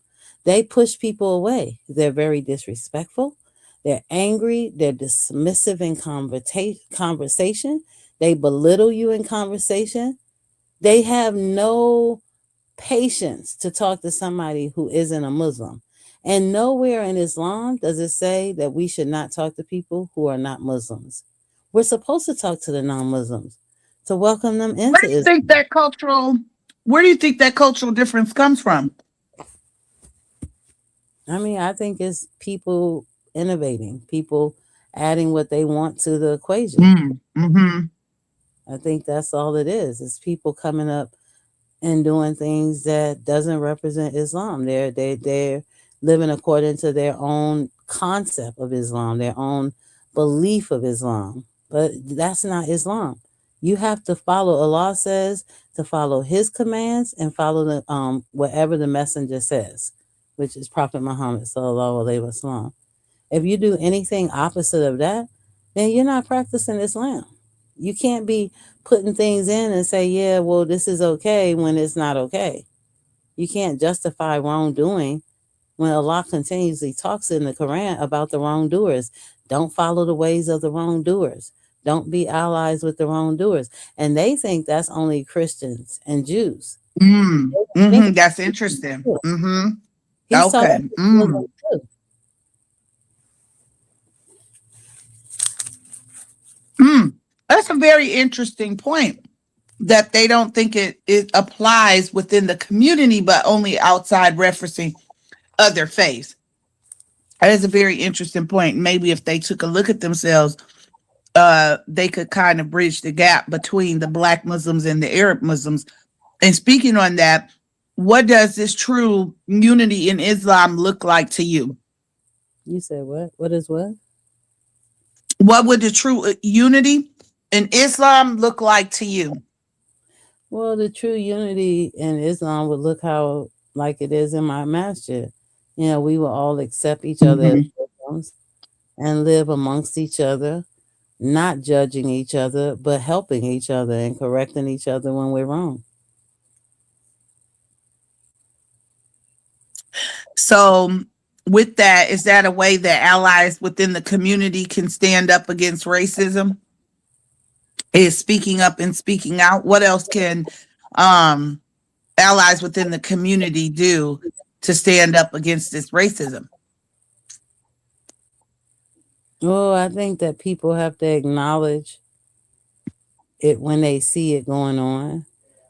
They push people away. They're very disrespectful. They're angry. They're dismissive in conversation. They belittle you in conversation. They have no patience to talk to somebody who isn't a Muslim. And nowhere in Islam does it say that we should not talk to people who are not Muslims. We're supposed to talk to the non Muslims to welcome them Where into do you Islam. think that cultural where do you think that cultural difference comes from? I mean, I think it's people innovating, people adding what they want to the equation. Mm-hmm. I think that's all it is. It's people coming up and doing things that doesn't represent Islam. They're living according to their own concept of Islam, their own belief of Islam. But that's not Islam. You have to follow Allah says, to follow His commands and follow the whatever the messenger says, which is Prophet Muhammad sallallahu alaihi wasallam. If you do anything opposite of that, then you're not practicing Islam. You can't be putting things in and say, yeah, well, this is okay when it's not okay. You can't justify wrongdoing when Allah continuously talks in the Quran about the wrongdoers. Don't follow the ways of the wrongdoers. Don't be allies with the wrongdoers. And they think that's only Christians and Jews. Mm. They think Mm-hmm. That's interesting. Mm-hmm. he's talking Okay. to Muslims Mm. too. Mm. That's a very interesting point that they don't think it applies within the community, but only outside referencing other faiths. That is a very interesting point. Maybe if they took a look at themselves, they could kind of bridge the gap between the Black Muslims and the Arab Muslims. And speaking on that, what does this true unity in Islam look like to you? You said what? What is what? What would the true unity in Islam look like to you? Well, the true unity in Islam would look how like it is in my masjid. We will all accept each other as Mhm. Muslims and live amongst each other, not judging each other, but helping each other and correcting each other when we're wrong. So, with that, is that a way that allies within the community can stand up against racism? Is speaking up and speaking out? What else can um, allies within the community do to stand up against this racism? Well, I think that people have to acknowledge it when they see it going on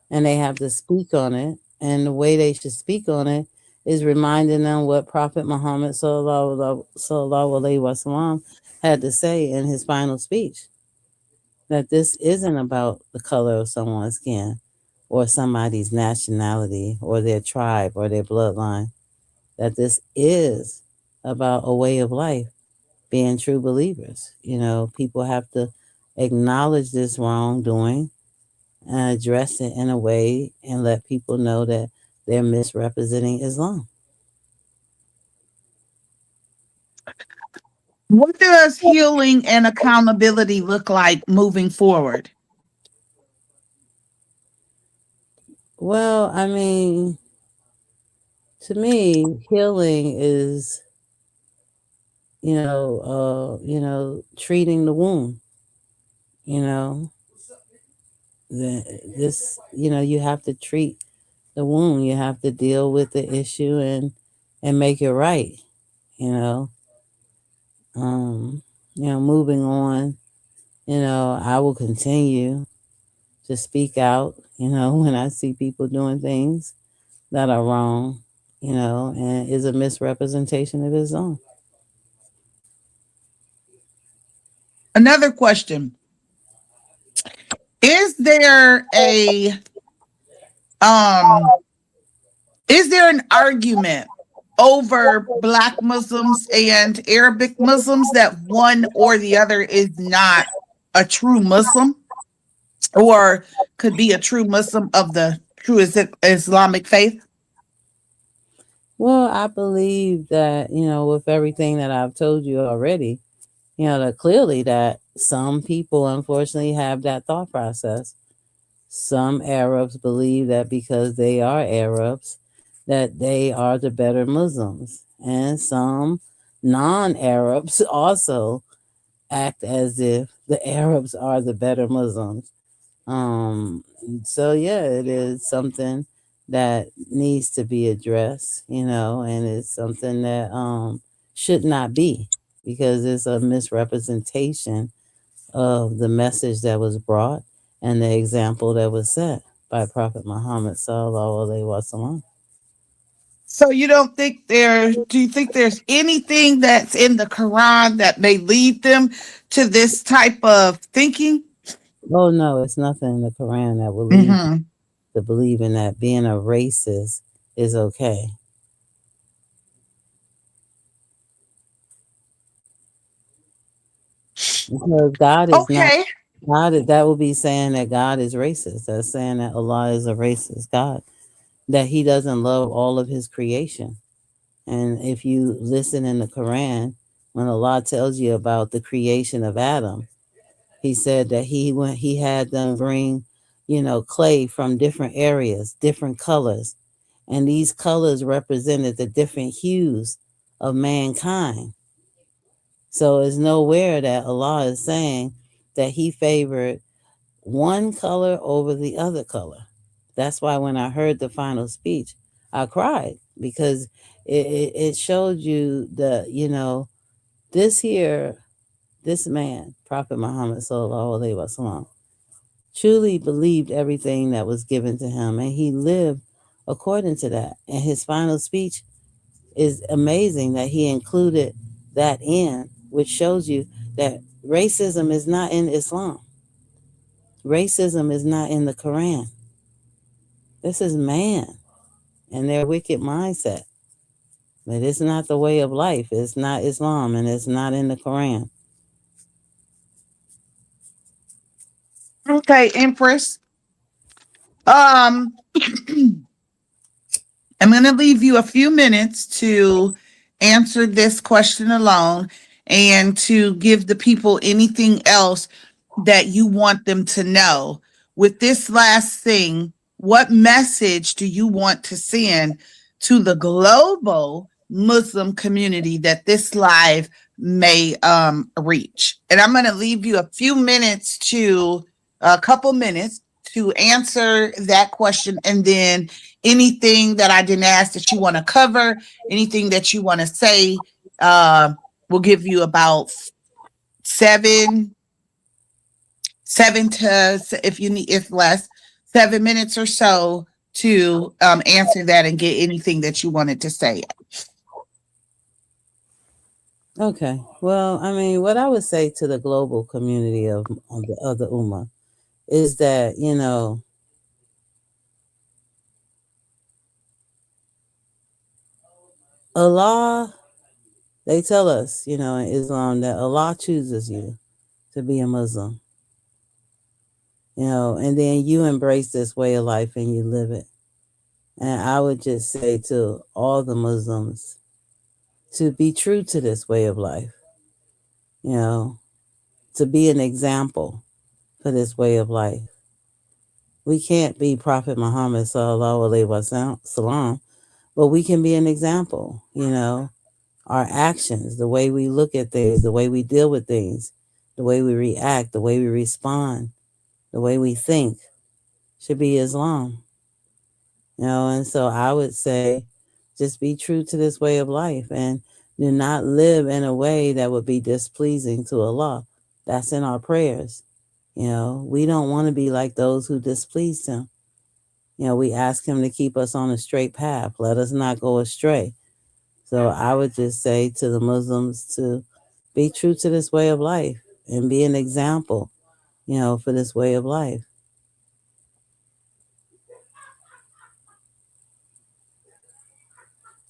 and they have to speak on it. And the way they should speak on it is reminding them what Prophet Muhammad sallallahu alaihi wasallam had to say in his final speech, that this isn't about the color of someone's skin or somebody's nationality or their tribe or their bloodline, that this is about a way of life, being true believers. People have to acknowledge this wrongdoing and address it in a way and let people know that they're misrepresenting Islam. What does healing and accountability look like moving forward? Well, I mean, to me, healing is, treating the wound. You know, you have to treat the wound. You have to deal with the issue and make it right. You know, um, moving on. I will continue to speak out. When I see people doing things that are wrong. And is a misrepresentation of his own. Another question. Is there a um is there an argument over black Muslims and Arabic Muslims that one or the other is not a true Muslim or could be a true Muslim of the true Islamic faith? Well, I believe that, with everything that I've told you already, that clearly that some people unfortunately have that thought process. Some Arabs believe that because they are Arabs, that they are the better Muslims. And some non-Arabs also act as if the Arabs are the better Muslims. Um, so yeah, it is something that needs to be addressed, and it's something that should not be, because it's a misrepresentation of the message that was brought and the example that was set by Prophet Muhammad sallallahu alaihi wasallam. So do you think there's anything that's in the Quran that may lead them to this type of thinking? Oh no, it's nothing in the Quran that will lead you Hmm. to believe in that being a racist is okay. Because God is not Okay. that would be saying that God is racist. That's saying that Allah is a racist God, that He doesn't love all of His creation. And if you listen in the Quran, when Allah tells you about the creation of Adam, He said that He had them bring, clay from different areas, different colors, and these colors represented the different hues of mankind. So it's nowhere that Allah is saying that He favored one color over the other color. That's why when I heard the final speech, I cried, because it showed you the, this here, this man, Prophet Muhammad sallallahu alaihi wasallam, truly believed everything that was given to him, and he lived according to that. And his final speech is amazing that he included that in, which shows you that racism is not in Islam. Racism is not in the Quran. This is man and their wicked mindset. But it's not the way of life. It's not Islam, and it's not in the Quran. Okay, Empress. Um I'm going to leave you a few minutes to answer this question alone and to give the people anything else that you want them to know. With this last thing, what message do you want to send to the global Muslim community that this live may reach? And I'm going to leave you a couple minutes to answer that question, and then anything that I didn't ask that you want to cover, anything that you want to say, uh, we'll give you about seven, seven to, if you need, if less, 7 minutes or so to answer that and get anything that you wanted to say. Okay. Well, I mean, what I would say to the global community of the Ummah is that, Allah, they tell us, in Islam, that Allah chooses you to be a Muslim, and then you embrace this way of life and you live it. And I would just say to all the Muslims to be true to this way of life, you know, to be an example for this way of life. We can't be Prophet Muhammad sallallahu alaihi wasallam, but we can be an example. Our actions, the way we look at things, the way we deal with things, the way we react, the way we respond, the way we think should be Islam. And so I would say just be true to this way of life and do not live in a way that would be displeasing to Allah. That's in our prayers. We don't want to be like those who displeased him. We ask him to keep us on a straight path. Let us not go astray. So I would just say to the Muslims to be true to this way of life and be an example, for this way of life.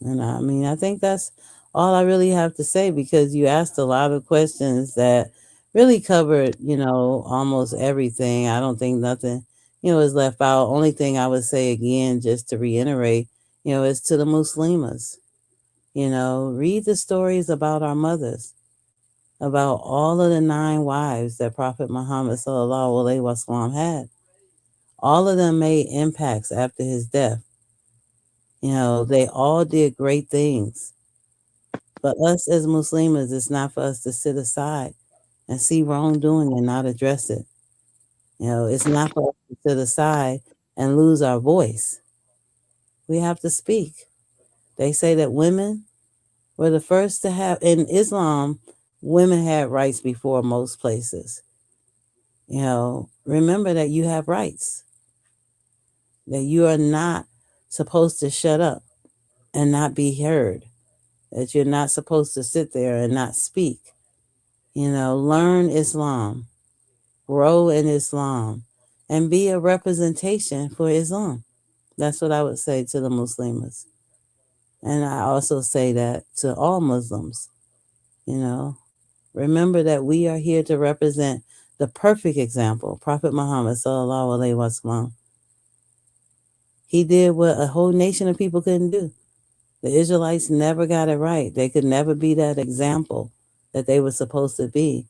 And I mean, I think that's all I really have to say because you asked a lot of questions that really covered, almost everything. I don't think nothing, is left out. Only thing I would say again, just to reiterate, is to the Muslimas, read the stories about our mothers, about all of the 9 wives that Prophet Muhammad sallallahu alaihi wasallam had. All of them made impacts after his death. They all did great things. But us as Muslims, it's not for us to sit aside and see wrongdoing and not address it. It's not for us to sit aside and lose our voice. We have to speak. They say that women were the first to have, in Islam, women had rights before most places. Remember that you have rights, that you are not supposed to shut up and not be heard, that you're not supposed to sit there and not speak. Learn Islam, grow in Islam, and be a representation for Islam. That's what I would say to the Muslims. And I also say that to all Muslims, you know, remember that we are here to represent the perfect example, Prophet Muhammad sallallahu alaihi wasallam. He did what a whole nation of people couldn't do. The Israelites never got it right. They could never be that example that they were supposed to be.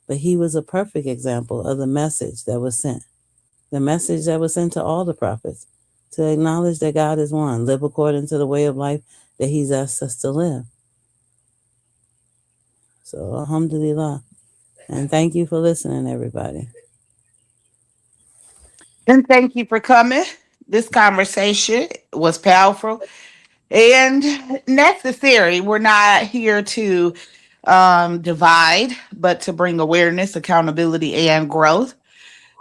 But he was a perfect example of the message that was sent. The message that was sent to all the prophets to acknowledge that God is one, live according to the way of life that he's asked us to live. So, alhamdulillah. And thank you for listening, everybody. And thank you for coming. This conversation was powerful and necessary. We're not here to divide, but to bring awareness, accountability, and growth.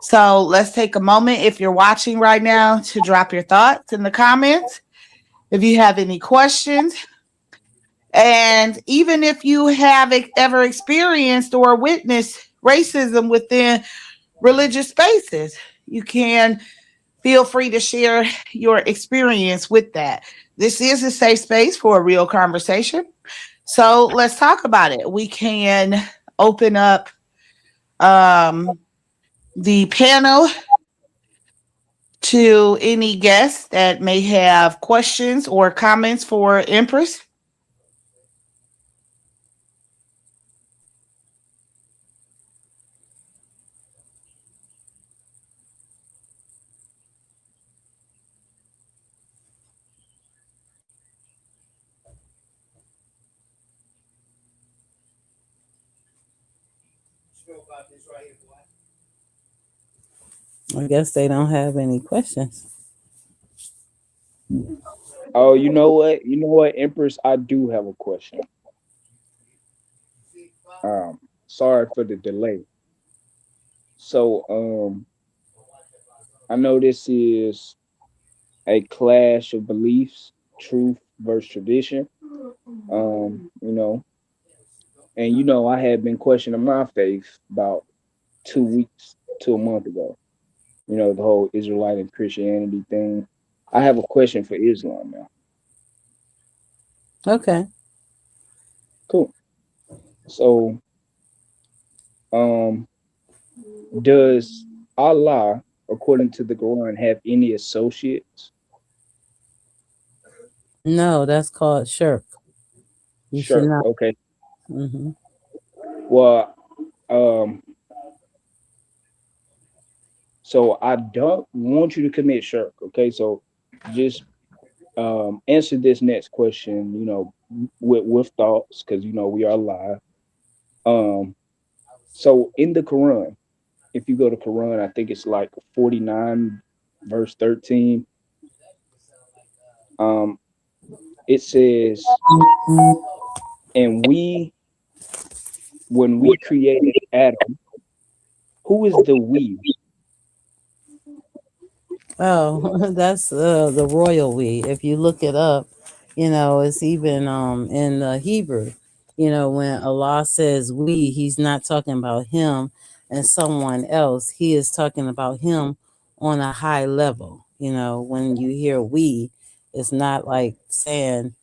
So let's take a moment, if you're watching right now, to drop your thoughts in the comments. If you have any questions, and even if you have ever experienced or witnessed racism within religious spaces, you can feel free to share your experience with that. This is a safe space for a real conversation. So let's talk about it. We can open up um, the panel to any guests that may have questions or comments for Empress. I guess they don't have any questions. Oh, you know what? You know what, Empress? I do have a question. Sorry for the delay. So, I know this is a clash of beliefs, truth versus tradition. You know, and I had been questioning my faith about 2 weeks to a month ago. The whole Israelite and Christianity thing. I have a question for Islam now. Okay. Cool. So, um, does Allah, according to the Quran, have any associates? No, that's called shirk. You should Sure. not. Okay. Hmm. Well, um, So I don't want you to commit shirk. Okay, so just answer this next question. With thoughts, because we are live. Um, so in the Quran, if you go to Quran, I think it's like 49 verse 13. Um, it says, and when we created Adam, who is the we? Oh, that's the royal we. If you look it up, it's even in the Hebrew. When Allah says we, He's not talking about Him and someone else. He is talking about Him on a high level. When you hear we, it's not like saying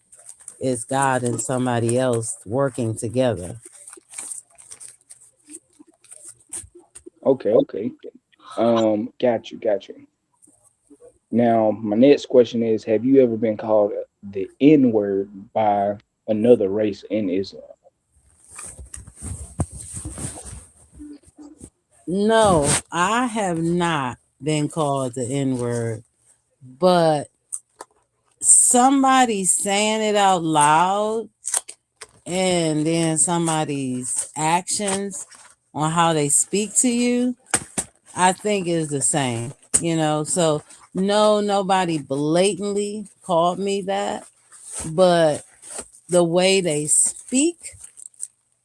it's God and somebody else working together. Okay, okay. Got you. Now, my next question is: have you ever been called the N word by another race in Islam? No, I have not been called the N word, but somebody saying it out loud and then somebody's actions on how they speak to you, I think is the same. So no, nobody blatantly called me that, but the way they speak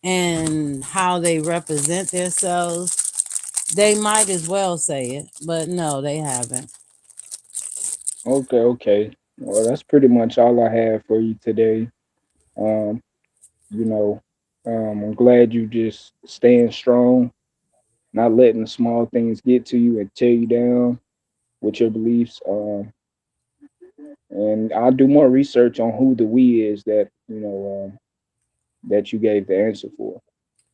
and how they represent themselves, they might as well say it, but no, they haven't. Okay, okay. Well, that's pretty much all I have for you today. Um, you know, I'm glad you just staying strong, not letting the small things get to you and tear you down with your beliefs. And I'll do more research on who the we is that you gave the answer for.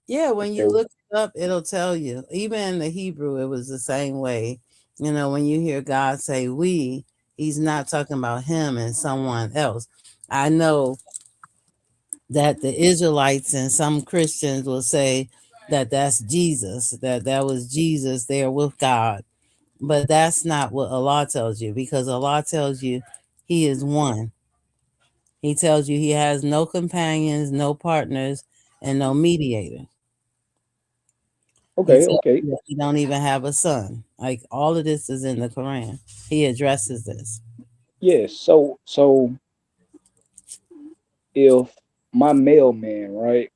Yeah, when you Okay. look it up, it'll tell you. Even in the Hebrew, it was the same way. When you hear God say we, He's not talking about Him and someone else. I know that the Israelites and some Christians will say that that's Jesus, that was Jesus there with God. But that's not what Allah tells you, because Allah tells you He is one. He tells you He has no companions, no partners, and no mediator. He Okay, tells okay. you that He don't even have a son. Like all of this is in the Quran. He addresses this. Yes. So if my mailman, right,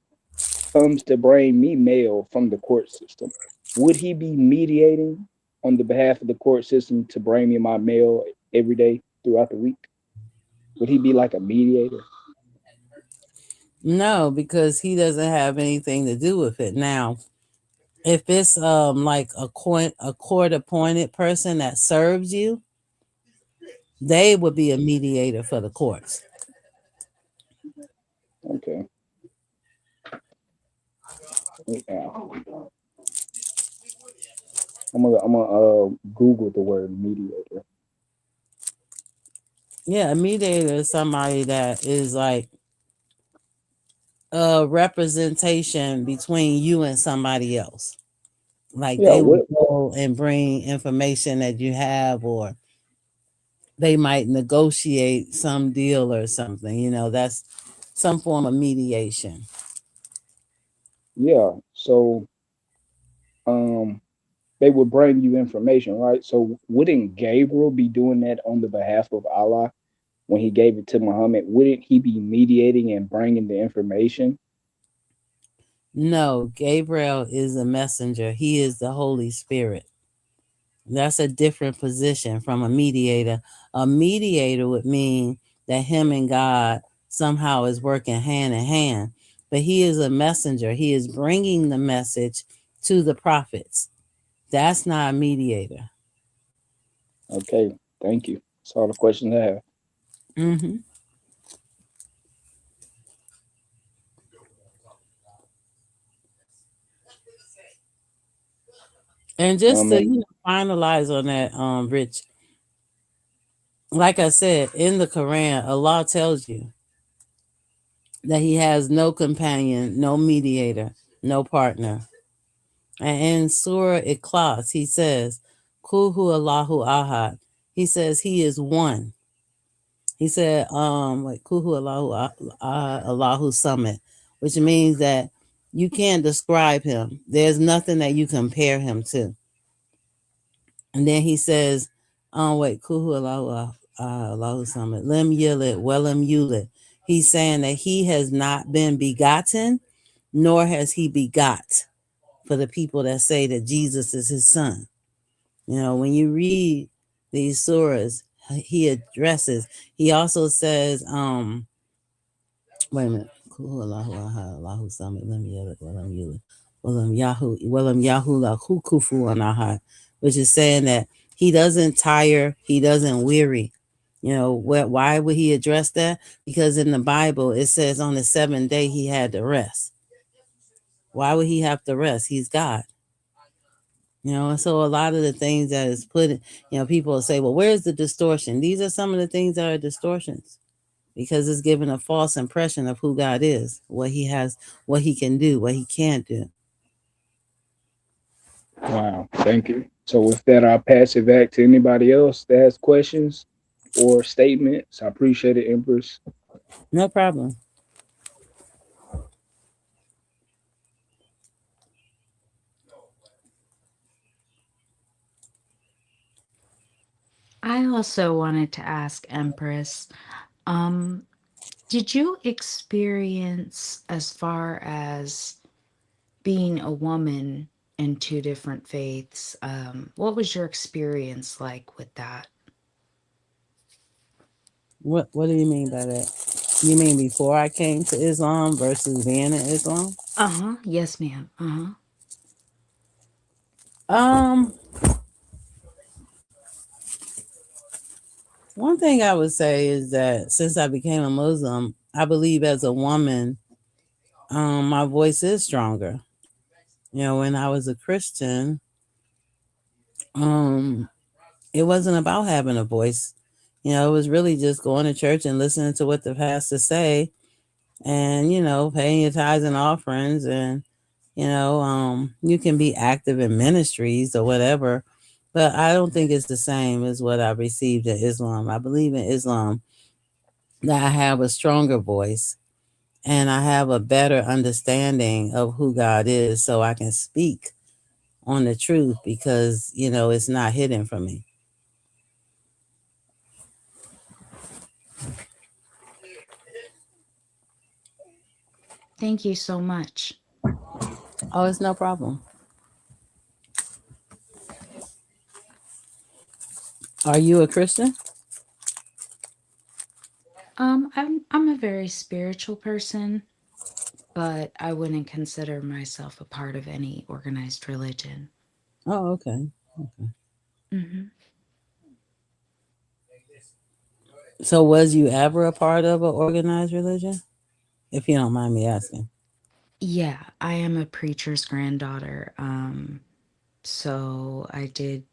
comes to bring me mail from the court system, would he be mediating on the behalf of the court system to bring me my mail every day throughout the week? Would he be like a mediator? No, because He doesn't have anything to do with it. Now, if it's like a court appointed person that serves you, they would be a mediator for the courts. Okay. Yeah. I'm gonna Google the word mediator. Yeah, a mediator is somebody that is like a representation between you and somebody else. Like Yeah. they would What? go and bring information that you have, or they might negotiate some deal or something. That's some form of mediation. Yeah. So um, they would bring you information, right? So wouldn't Gabriel be doing that on the behalf of Allah when he gave it to Muhammad? Wouldn't he be mediating and bringing the information? No, Gabriel is a messenger. He is the Holy Spirit. That's a different position from a mediator. A mediator would mean that him and God somehow is working hand in hand, but he is a messenger. He is bringing the message to the prophets. That's not a mediator. Okay. Thank you. That's all the questions I have. hmm And just to And finalize on that, Rich, like I said, in the Quran, Allah tells you that He has no companion, no mediator, no partner. And in Surah Ikhlas, He says, Kuhu Allahu Ahad. He says he is one. He said, like Kuhu Allahu Summit, which means that you can't describe him. There's nothing that you compare him to. And then he says, wait, Kuhu Allahu Summit, Lim Yilid, Welem Yulid. He's saying that he has not been begotten, nor has he begot, for the people that say that Jesus is his son. You know, when you read these surahs, he addresses, he also says, wait a minute. Allahu Samad, Lam Yalid, Walam Yulid, Walam Yahu Lahu Kufuwan Ahad, which is saying that he doesn't tire, he doesn't weary. You know, why would he address that? Because in the Bible it says on the seventh day he had to rest. Why would he have to rest? He's God. You know, and so a lot of the things that is put, people will say, well, where's the distortion? These are some of the things that are distortions because it's giving a false impression of who God is, what he has, what he can do, what he can't do. Wow, thank you. So with that, I'll pass it back to anybody else that has questions or statements. I appreciate it, Empress. No problem. I also wanted to ask Empress, um, did you experience as far as being a woman in two different faiths? What was your experience like with that? What do you mean by that? You mean before I came to Islam versus being in Islam? Uh-huh. Yes, ma'am. Uh-huh. Um, One thing I would say is that since I became a Muslim, I believe as a woman, my voice is stronger. You know, when I was a Christian, um, it wasn't about having a voice. You know, it was really just going to church and listening to what the pastor say, and paying your tithes and offerings, and you can be active in ministries or whatever, but I don't think it's the same as what I received in Islam. I believe in Islam that I have a stronger voice and I have a better understanding of who God is so I can speak on the truth because, it's not hidden from me. Thank you so much. Oh, it's no problem. Are you a Christian? I'm a very spiritual person, but I wouldn't consider myself a part of any organized religion. Oh, okay. Hmm. So, was you ever a part of an organized religion? If you don't mind me asking. Yeah, I am a preacher's granddaughter. So I did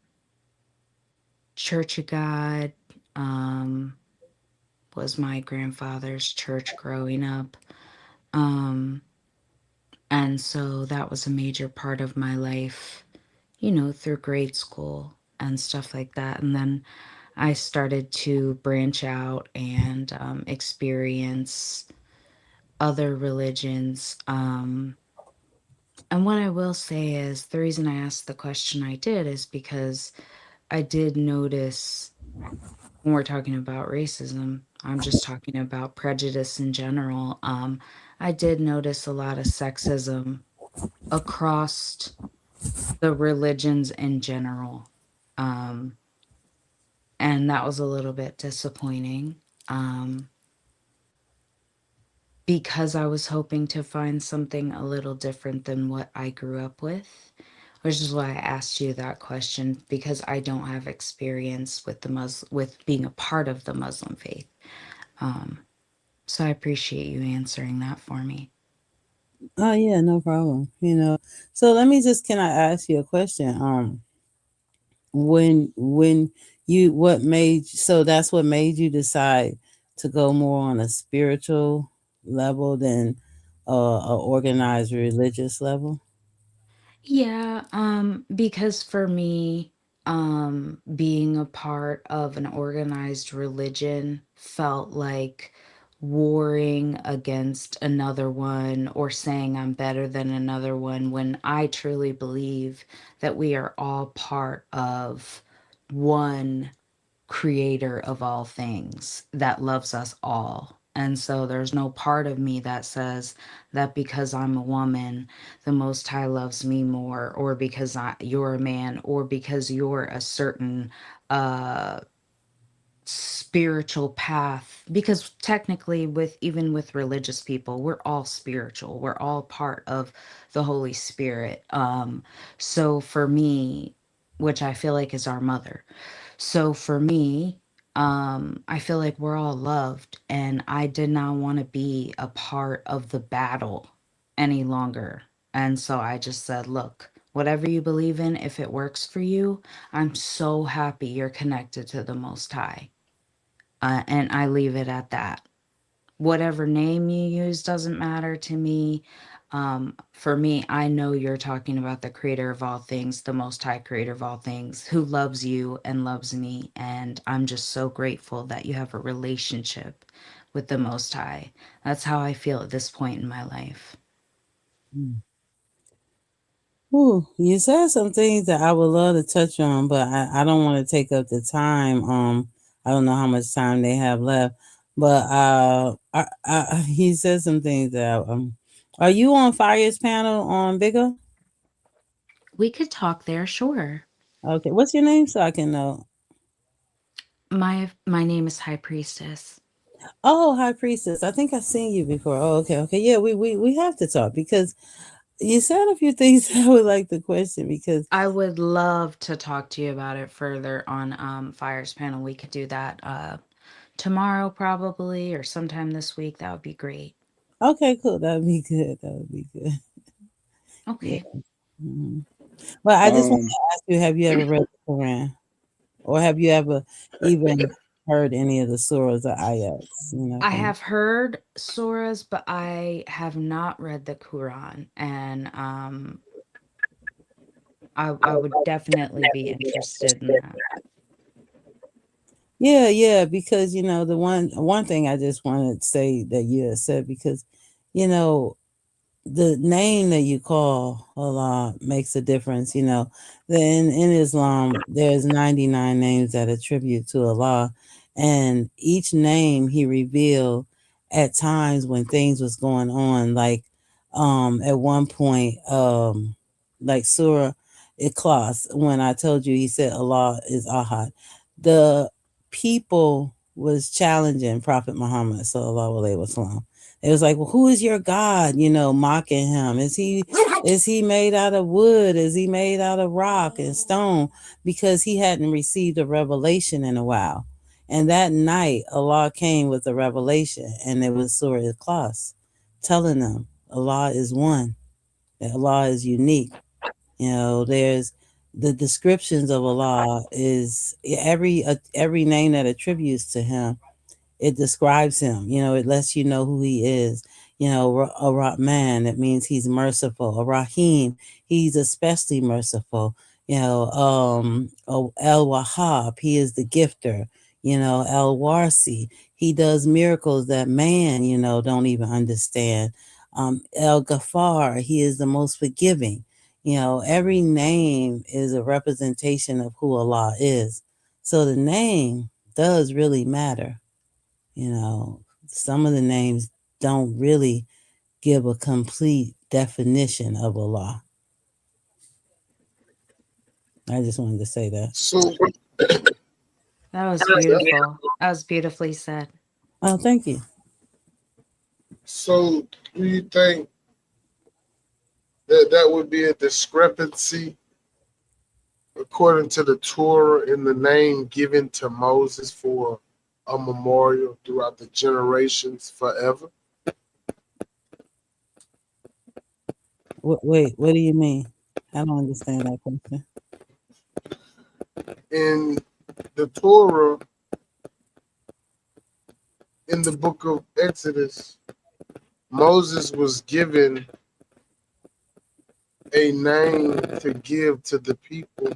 Church of God, um, was my grandfather's church growing up. Um, and so that was a major part of my life, through grade school and stuff like that. And then I started to branch out and experience other religions. And what I will say is the reason I asked the question I did is because I did notice when we're talking about racism, I'm just talking about prejudice in general. I did notice a lot of sexism across the religions in general. Um, and that was a little bit disappointing. Um, because I was hoping to find something a little different than what I grew up with, which is why I asked you that question because I don't have experience with with being a part of the Muslim faith. Um, so I appreciate you answering that for me. Oh yeah, no problem. So let me just can I ask you a question? When you what made so that's what made you decide to go more on a spiritual level than a organized religious level? Yeah, because for me, being a part of an organized religion felt like warring against another one or saying I'm better than another one, when I truly believe that we are all part of one creator of all things that loves us all. And so there's no part of me that says that because I'm a woman, the Most High loves me more, or because you're a man, or because you're a certain uh, spiritual path. Because technically, with even with religious people, we're all spiritual. We're all part of the Holy Spirit. So for me, which I feel like is our mother, so for me, I feel like we're all loved, and I did not want to be a part of the battle any longer. And so I just said, look, whatever you believe in, if it works for you, I'm so happy you're connected to the Most High. And I leave it at that. Whatever name you use doesn't matter to me. For me, I know you're talking about the creator of all things, the most high creator of all things, who loves you and loves me. And I'm just so grateful that you have a relationship with the most high. That's how I feel at this point in my life. Mm. Ooh, you said some things that I would love to touch on, but I don't want to take up the time. I don't know how much time they have left, but he said some things that are you on Fire's panel on Bigger? We could talk there, sure. Okay, what's your name so I can know? My name is High Priestess. Oh, High Priestess. I think I've seen you before. Oh, okay, okay. Yeah, we have to talk because you said a few things I would like to question because I would love to talk to you about it further on Fire's panel. We could do that tomorrow, probably, or sometime this week. That would be great. okay, cool. That would be good. That would be good. Yeah. Okay. Mhm. Well, I just want Um, to ask you: have you ever read the Quran, or have you ever even heard any of the surahs or ayats? You know, I from have heard surahs, but I have not read the Quran, and I would definitely be interested in that. yeah, yeah. Because the one thing I just wanted to say that you had said because you know the name that you call Allah makes a difference. Then in Islam, there's 99 names that attribute to Allah, and each name He revealed at times when things was going on. Like at one point, like Surah Ikhlas, when I told you He said Allah is Ahad, the people was challenging Prophet Muhammad sallallahu alaihi wasallam. It was like, well, who is your God? Mocking him. Is he made out of wood? Is he made out of rock and stone? Because he hadn't received a revelation in a while. And that night, Allah came with a revelation, and it was Surah Ikhlas, telling them Allah is one, that Allah is unique. There's the descriptions of Allah is every name that attributes to Him, it describes him. It lets you know who he is. A Rahman, that means he's merciful. A Rahim, he's especially merciful. El Wahab, he is the gifter. El Warsi, he does miracles that man, don't even understand. El Ghaffar, he is the most forgiving. Every name is a representation of who Allah is. So the name does really matter. Some of the names don't really give a complete definition of Allah. I just wanted to say that. So, That was beautiful. That was beautifully said. Oh, thank you. so do you think that that would be a discrepancy according to the Torah in the name given to Moses for a memorial throughout the generations forever? Wait, what do you mean? I don't understand that question. In the Torah, in the book of Exodus, Moses was given a name to give to the people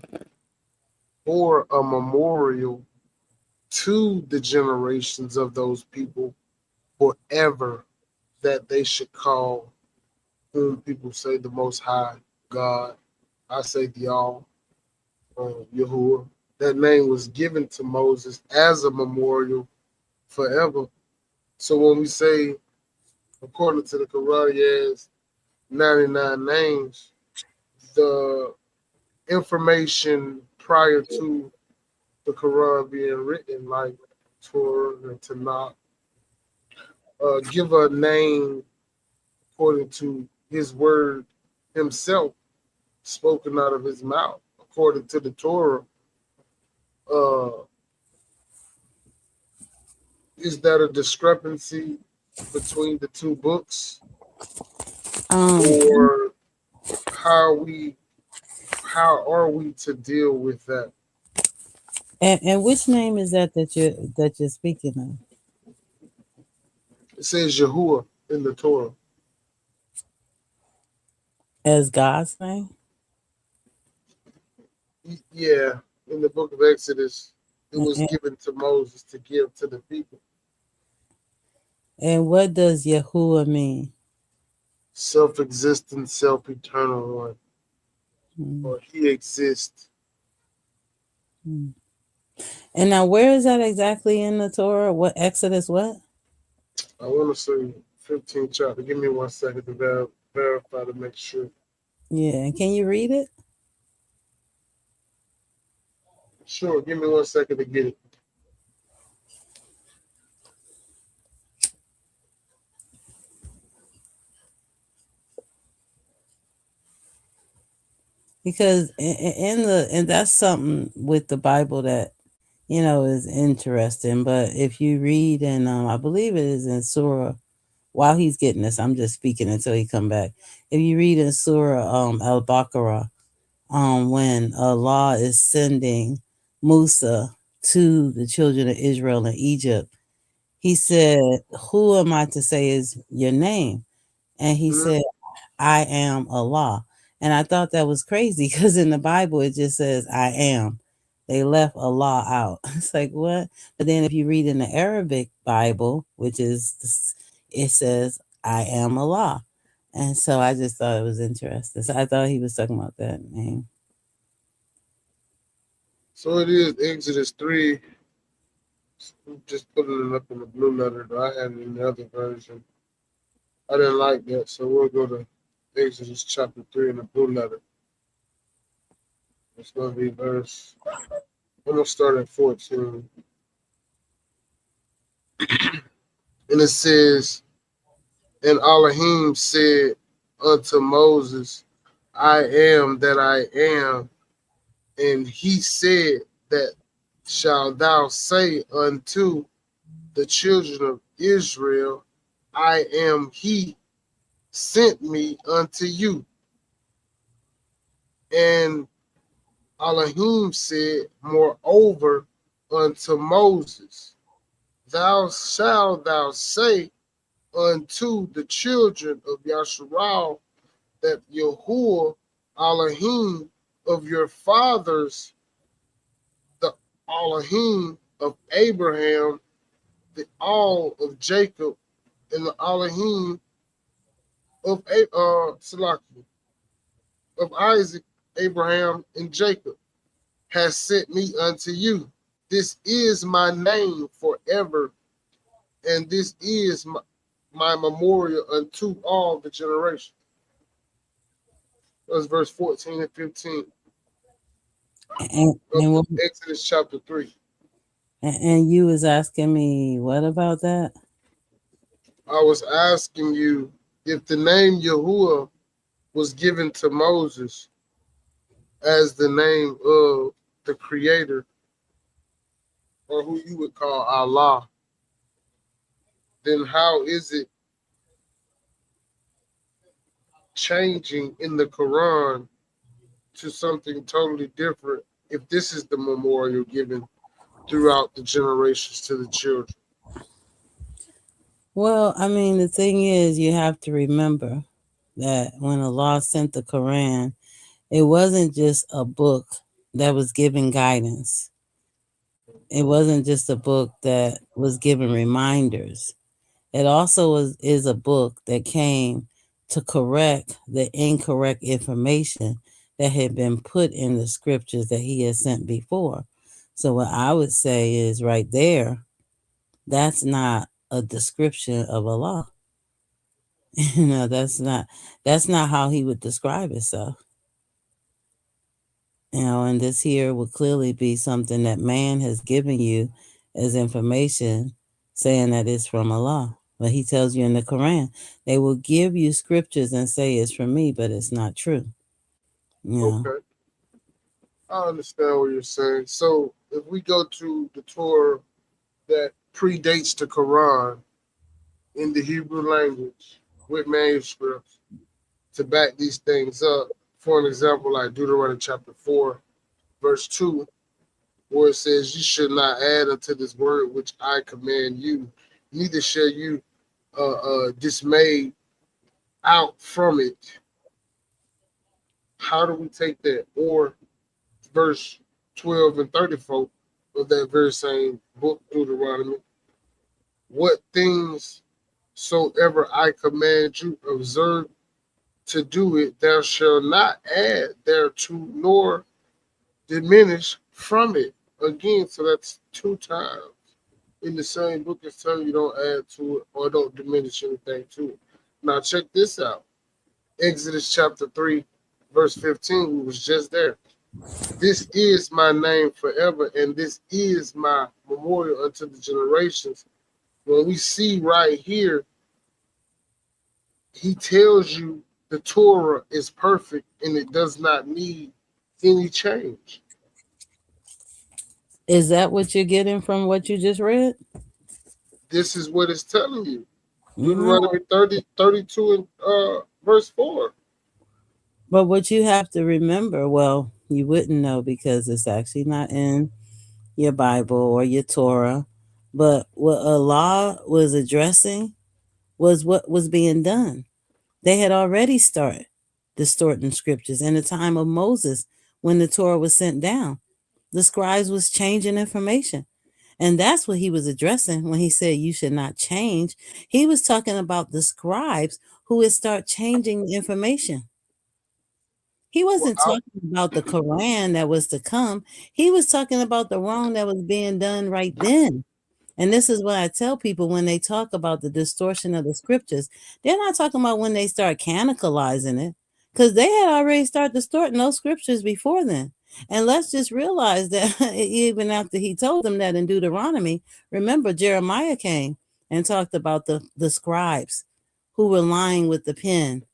or a memorial to the generations of those people forever, that they should call whom people say the Most High God. I say the All, Yahuwah. That name was given to Moses as a memorial forever. So when we say, according to the Quran, he has 99 names, the information prior to the Quran being written, like Torah and Tanakh, give a name according to his word himself, spoken out of his mouth. According to the Torah, uh, is that a discrepancy between the two books, Um, or how we how are we to deal with that? and which name is that you're speaking of? It says Yahuwah in the Torah. As God's name? Yeah, in the book of Exodus, it was And, given to Moses to give to the people. and what does Yahuwah mean? Self-existent, self-eternal one, Mm, or he exists. mm. And now, where is that exactly in the Torah? What Exodus? What? I want to say 15th chapter. Give me 1 second to verify to make sure. Yeah, and can you read it? Sure, give me 1 second to get it. Because and that's something with the Bible that is interesting. But if you read, and I believe it is in Surah. While he's getting this, I'm just speaking until he come back. If you read in Surah Al Baqarah, when Allah is sending Musa to the children of Israel in Egypt, he said, "Who am I to say is your name?" And he Mhm. said, "I am Allah." And I thought that was crazy because in the Bible it just says, "I am." They left Allah out. It's like, what? But then if you read in the Arabic Bible, it says, "I am Allah." And so I just thought it was interesting. So I thought he was talking about that name. So it is Exodus 3. Just putting it up in the blue letter. Though I had it in the other version. I didn't like that, so we'll go to Exodus chapter 3 in the blue letter. It's going to be verse. I'm going to start at 14. And it says, and Elohim said unto Moses, I am that I am. And he said, that shalt thou say unto the children of Israel, I am he sent me unto you. And Elohim said, moreover, unto Moses, thou say unto the children of Yasharal, that Yahuwah Elohim of your fathers, the Elohim of Abraham, the all of Jacob, and the Elohim of of Isaac, Abraham, and Jacob, has sent me unto you. This is my name forever, and this is my memorial unto all the generations. That's verse 14 and 15 And, of and, the what, Exodus chapter 3. and you was asking me what about that? I was asking you if the name Yahuwah was given to Moses as the name of the creator, or who you would call Allah, then how is it changing in the Quran to something totally different if this is the memorial given throughout the generations to the children? Well, I mean, the thing is, you have to remember that when Allah sent the Quran, it wasn't just a book. that was giving guidance. It wasn't just a book that was giving reminders. It also is a book that came to correct the incorrect information that had been put in the scriptures that he had sent before. So what I would say is right there, that's not a description of Allah. That's not how he would describe himself. And this here would clearly be something that man has given you as information saying that it's from Allah. But he tells you in the Quran, they will give you scriptures and say it's from me, but it's not true. Yeah. Okay, I understand what you're saying. So if we go to the Torah that predates the Quran in the Hebrew language with manuscripts to back these things up, for an example, like Deuteronomy chapter 4, verse 2, where it says, "You should not add unto this word which I command you, neither shall you dismay out from it." How do we take that? Or verse 12 and 34 of that very same book, Deuteronomy, "What things soever I command you, observe to do it, thou shalt not add thereto, nor diminish from it." Again, so that's two times in the same book it's telling you don't add to it or don't diminish anything to it. Now check this out. Exodus chapter 3, verse 15, we was just there. "This is my name forever, and this is my memorial unto the generations." When we see right here, he tells you the Torah is perfect and it does not need any change. Is that what you're getting from what you just read? This is what it's telling you. No. Deuteronomy 30, 32, and verse 4. But what you have to remember, well, you wouldn't know because it's actually not in your Bible or your Torah. But what Allah was addressing was what was being done. They had already started distorting scriptures in the time of Moses when the Torah was sent down. The scribes was changing information. And that's what he was addressing when he said you should not change. He was talking about the scribes who would start changing the information. He Well, wasn't talking about the Quran that was to come. He was talking about the wrong that was being done right then. And this is what I tell people when they talk about the distortion of the scriptures. They're not talking about when they start canonicalizing it, because they had already started distorting those scriptures before then. And let's just realize that even after he told them that in Deuteronomy, remember Jeremiah came and talked about the scribes who were lying with the pen.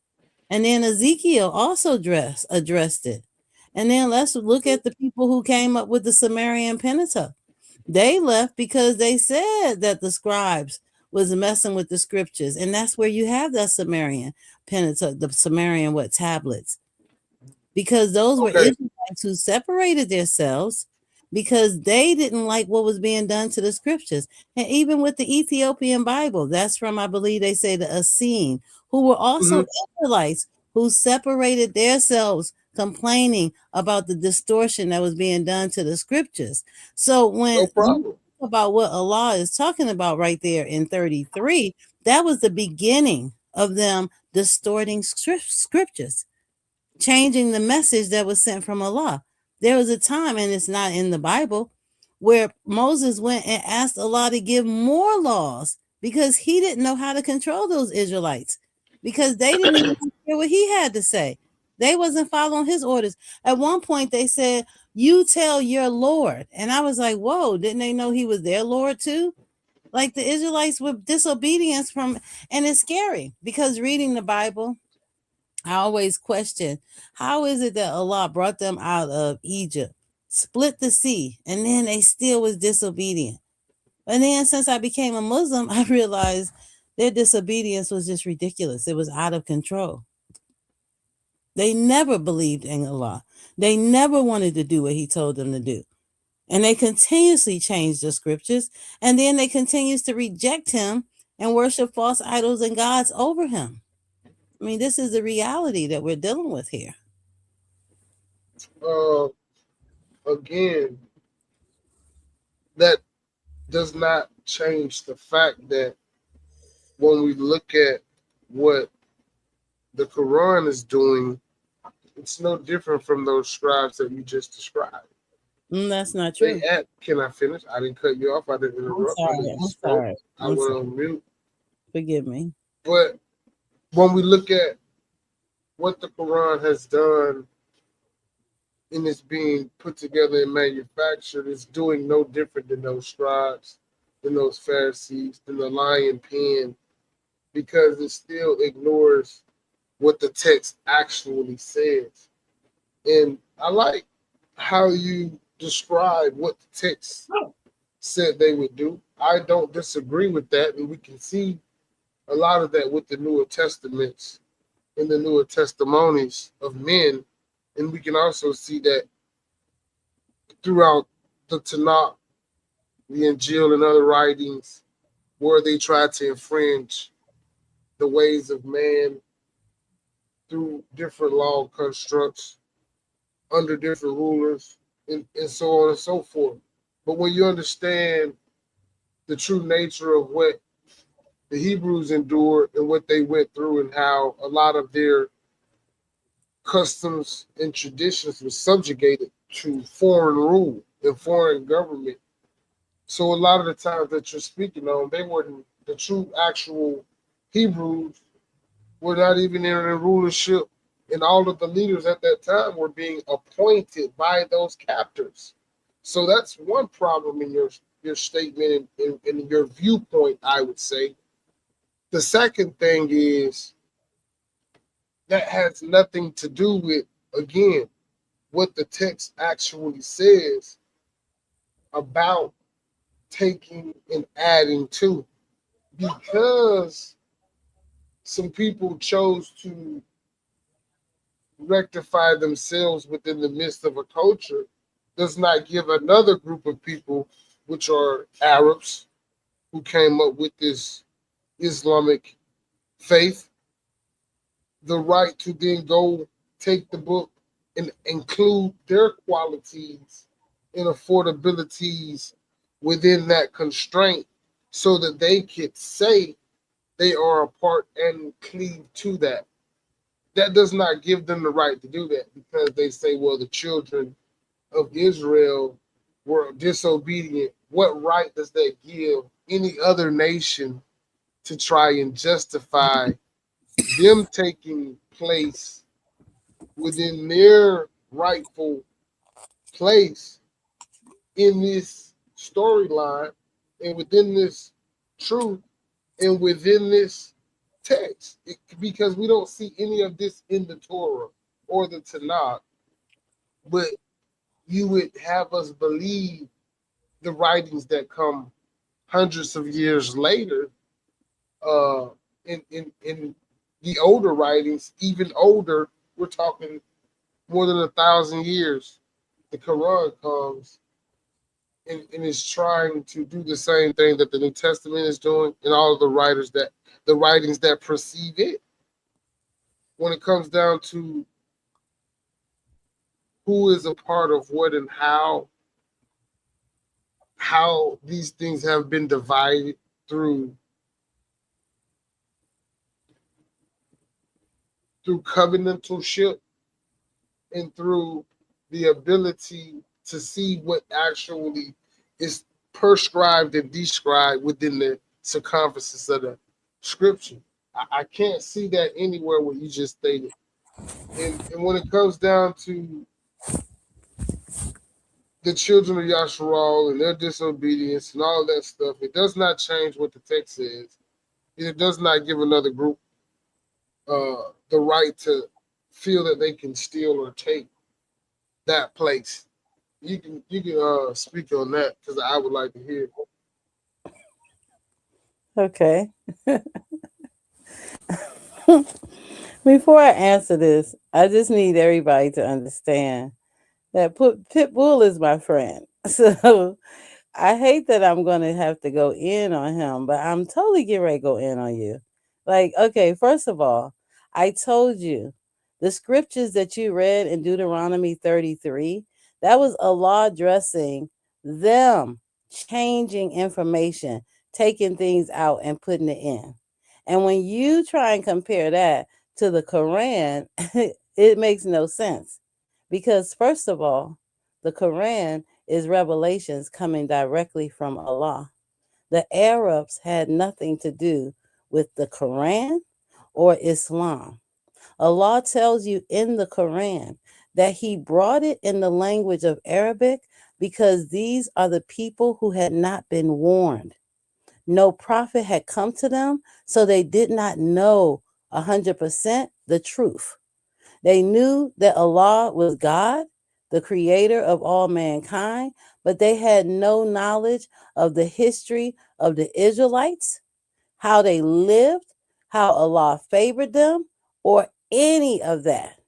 And then Ezekiel also addressed it. And then let's look at the people who came up with the Sumerian Pentateuch. They left because they said that the scribes was messing with the scriptures. And that's where you have the Sumerian Pentateuch, the Sumerian what tablets, because those were okay. Israelites who separated themselves because they didn't like what was being done to the scriptures. And even with the Ethiopian Bible, that's from, I believe they say, the Essene, who were also Hmm. Israelites who separated themselves, complaining about the distortion that was being done to the scriptures. So when No you problem. talk about what Allah is talking about right there in 33, that was the beginning of them distorting scriptures, changing the message that was sent from Allah. There was a time, and it's not in the Bible, where Moses went and asked Allah to give more laws because he didn't know how to control those Israelites, because they didn't even hear what he had to say. They wasn't following his orders. At one point, they said, "You tell your Lord," and I was like, "Whoa! Didn't they know he was their Lord too?" Like the Israelites were disobedience from, and it's scary because reading the Bible, I always question, how is it that Allah brought them out of Egypt, split the sea, and then they still was disobedient? And then since I became a Muslim, I realized their disobedience was just ridiculous. It was out of control. They never believed in Allah. They never wanted to do what he told them to do. And they continuously changed the scriptures, and then they continues to reject him and worship false idols and gods over him. I mean, this is the reality that we're dealing with here. Uh, again, that does not change the fact that when we look at what the Quran is doing, it's no different from those scribes that you just described. That's not They true. act. Can I finish? I didn't cut you off. I didn't I'm interrupt. I sorry. didn't I'm stroke. sorry. I I'm went sorry. on mute. Forgive me. But when we look at what the Quran has done in its being put together and manufactured, it's doing no different than those scribes, than those Pharisees, than the lion pen, because it still ignores what the text actually says. And I like how you describe what the text said they would do. I don't disagree with that, and we can see a lot of that with the Newer Testaments and the Newer testimonies of men, and we can also see that throughout the Tanakh, the Injil, and other writings where they try to infringe the ways of man through different law constructs under different rulers, and so on and so forth. But when you understand the true nature of what the Hebrews endured and what they went through, and how a lot of their customs and traditions were subjugated to foreign rule and foreign government. So a lot of the times that you're speaking on, they weren't the true actual Hebrews were not even in rulership, and all of the leaders at that time were being appointed by those captors. So that's one problem in your statement and in your viewpoint, I would say. The second thing is that has nothing to do with, again, what the text actually says about taking and adding to. Because some people chose to rectify themselves within the midst of a culture does not give another group of people, which are Arabs, who came up with this Islamic faith, the right to then go take the book and include their qualities and affordabilities within that constraint so that they could say they are a part and cleave to that. That does not give them the right to do that, because they say, well, the children of Israel were disobedient. What right does that give any other nation to try and justify them taking place within their rightful place in this storyline and within this truth and within this text? Because we don't see any of this in the Torah or the Tanakh, but you would have us believe the writings that come hundreds of years later, uh, in the older writings, even older. We're talking more than 1,000 years. The Quran comes and is trying to do the same thing that the New Testament is doing, and all of the writings that precede it. When it comes down to who is a part of what and how these things have been divided through covenantalship and through the ability to see what actually is prescribed and described within the circumferences of the scripture. I can't see that anywhere what you just stated. And when it comes down to the children of Yasharal and their disobedience and all that stuff, it does not change what the text says. It does not give another group the right to feel that they can steal or take that place. You can speak on that, because I would like to hear. Okay. Before I answer this, I just need everybody to understand that Pitbull is my friend. So I hate that I'm going to have to go in on him, but I'm totally getting ready to go in on you. Like, okay, first of all, I told you the scriptures that you read in Deuteronomy 33, That was Allah addressing them, changing information, taking things out and putting it in. And when you try and compare that to the Quran, it makes no sense. Because, first of all, the Quran is revelations coming directly from Allah. The Arabs had nothing to do with the Quran or Islam. Allah tells you in the Quran that He brought it in the language of Arabic because these are the people who had not been warned. No prophet had come to them, so they did not know 100% the truth. They knew that Allah was God, the creator of all mankind, but they had no knowledge of the history of the Israelites, how they lived, how Allah favored them, or any of that.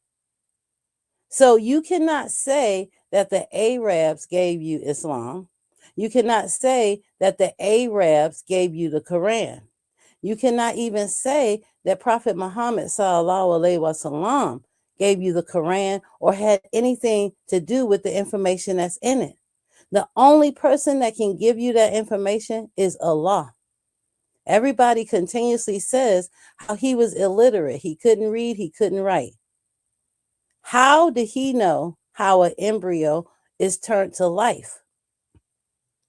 So you cannot say that the Arabs gave you Islam. You cannot say that the Arabs gave you the Quran. You cannot even say that Prophet Muhammad sallallahu alaihi wasallam gave you the Quran or had anything to do with the information that's in it. The only person that can give you that information is Allah. Everybody continuously says how he was illiterate. He couldn't read, he couldn't write. How did he know how an embryo is turned to life?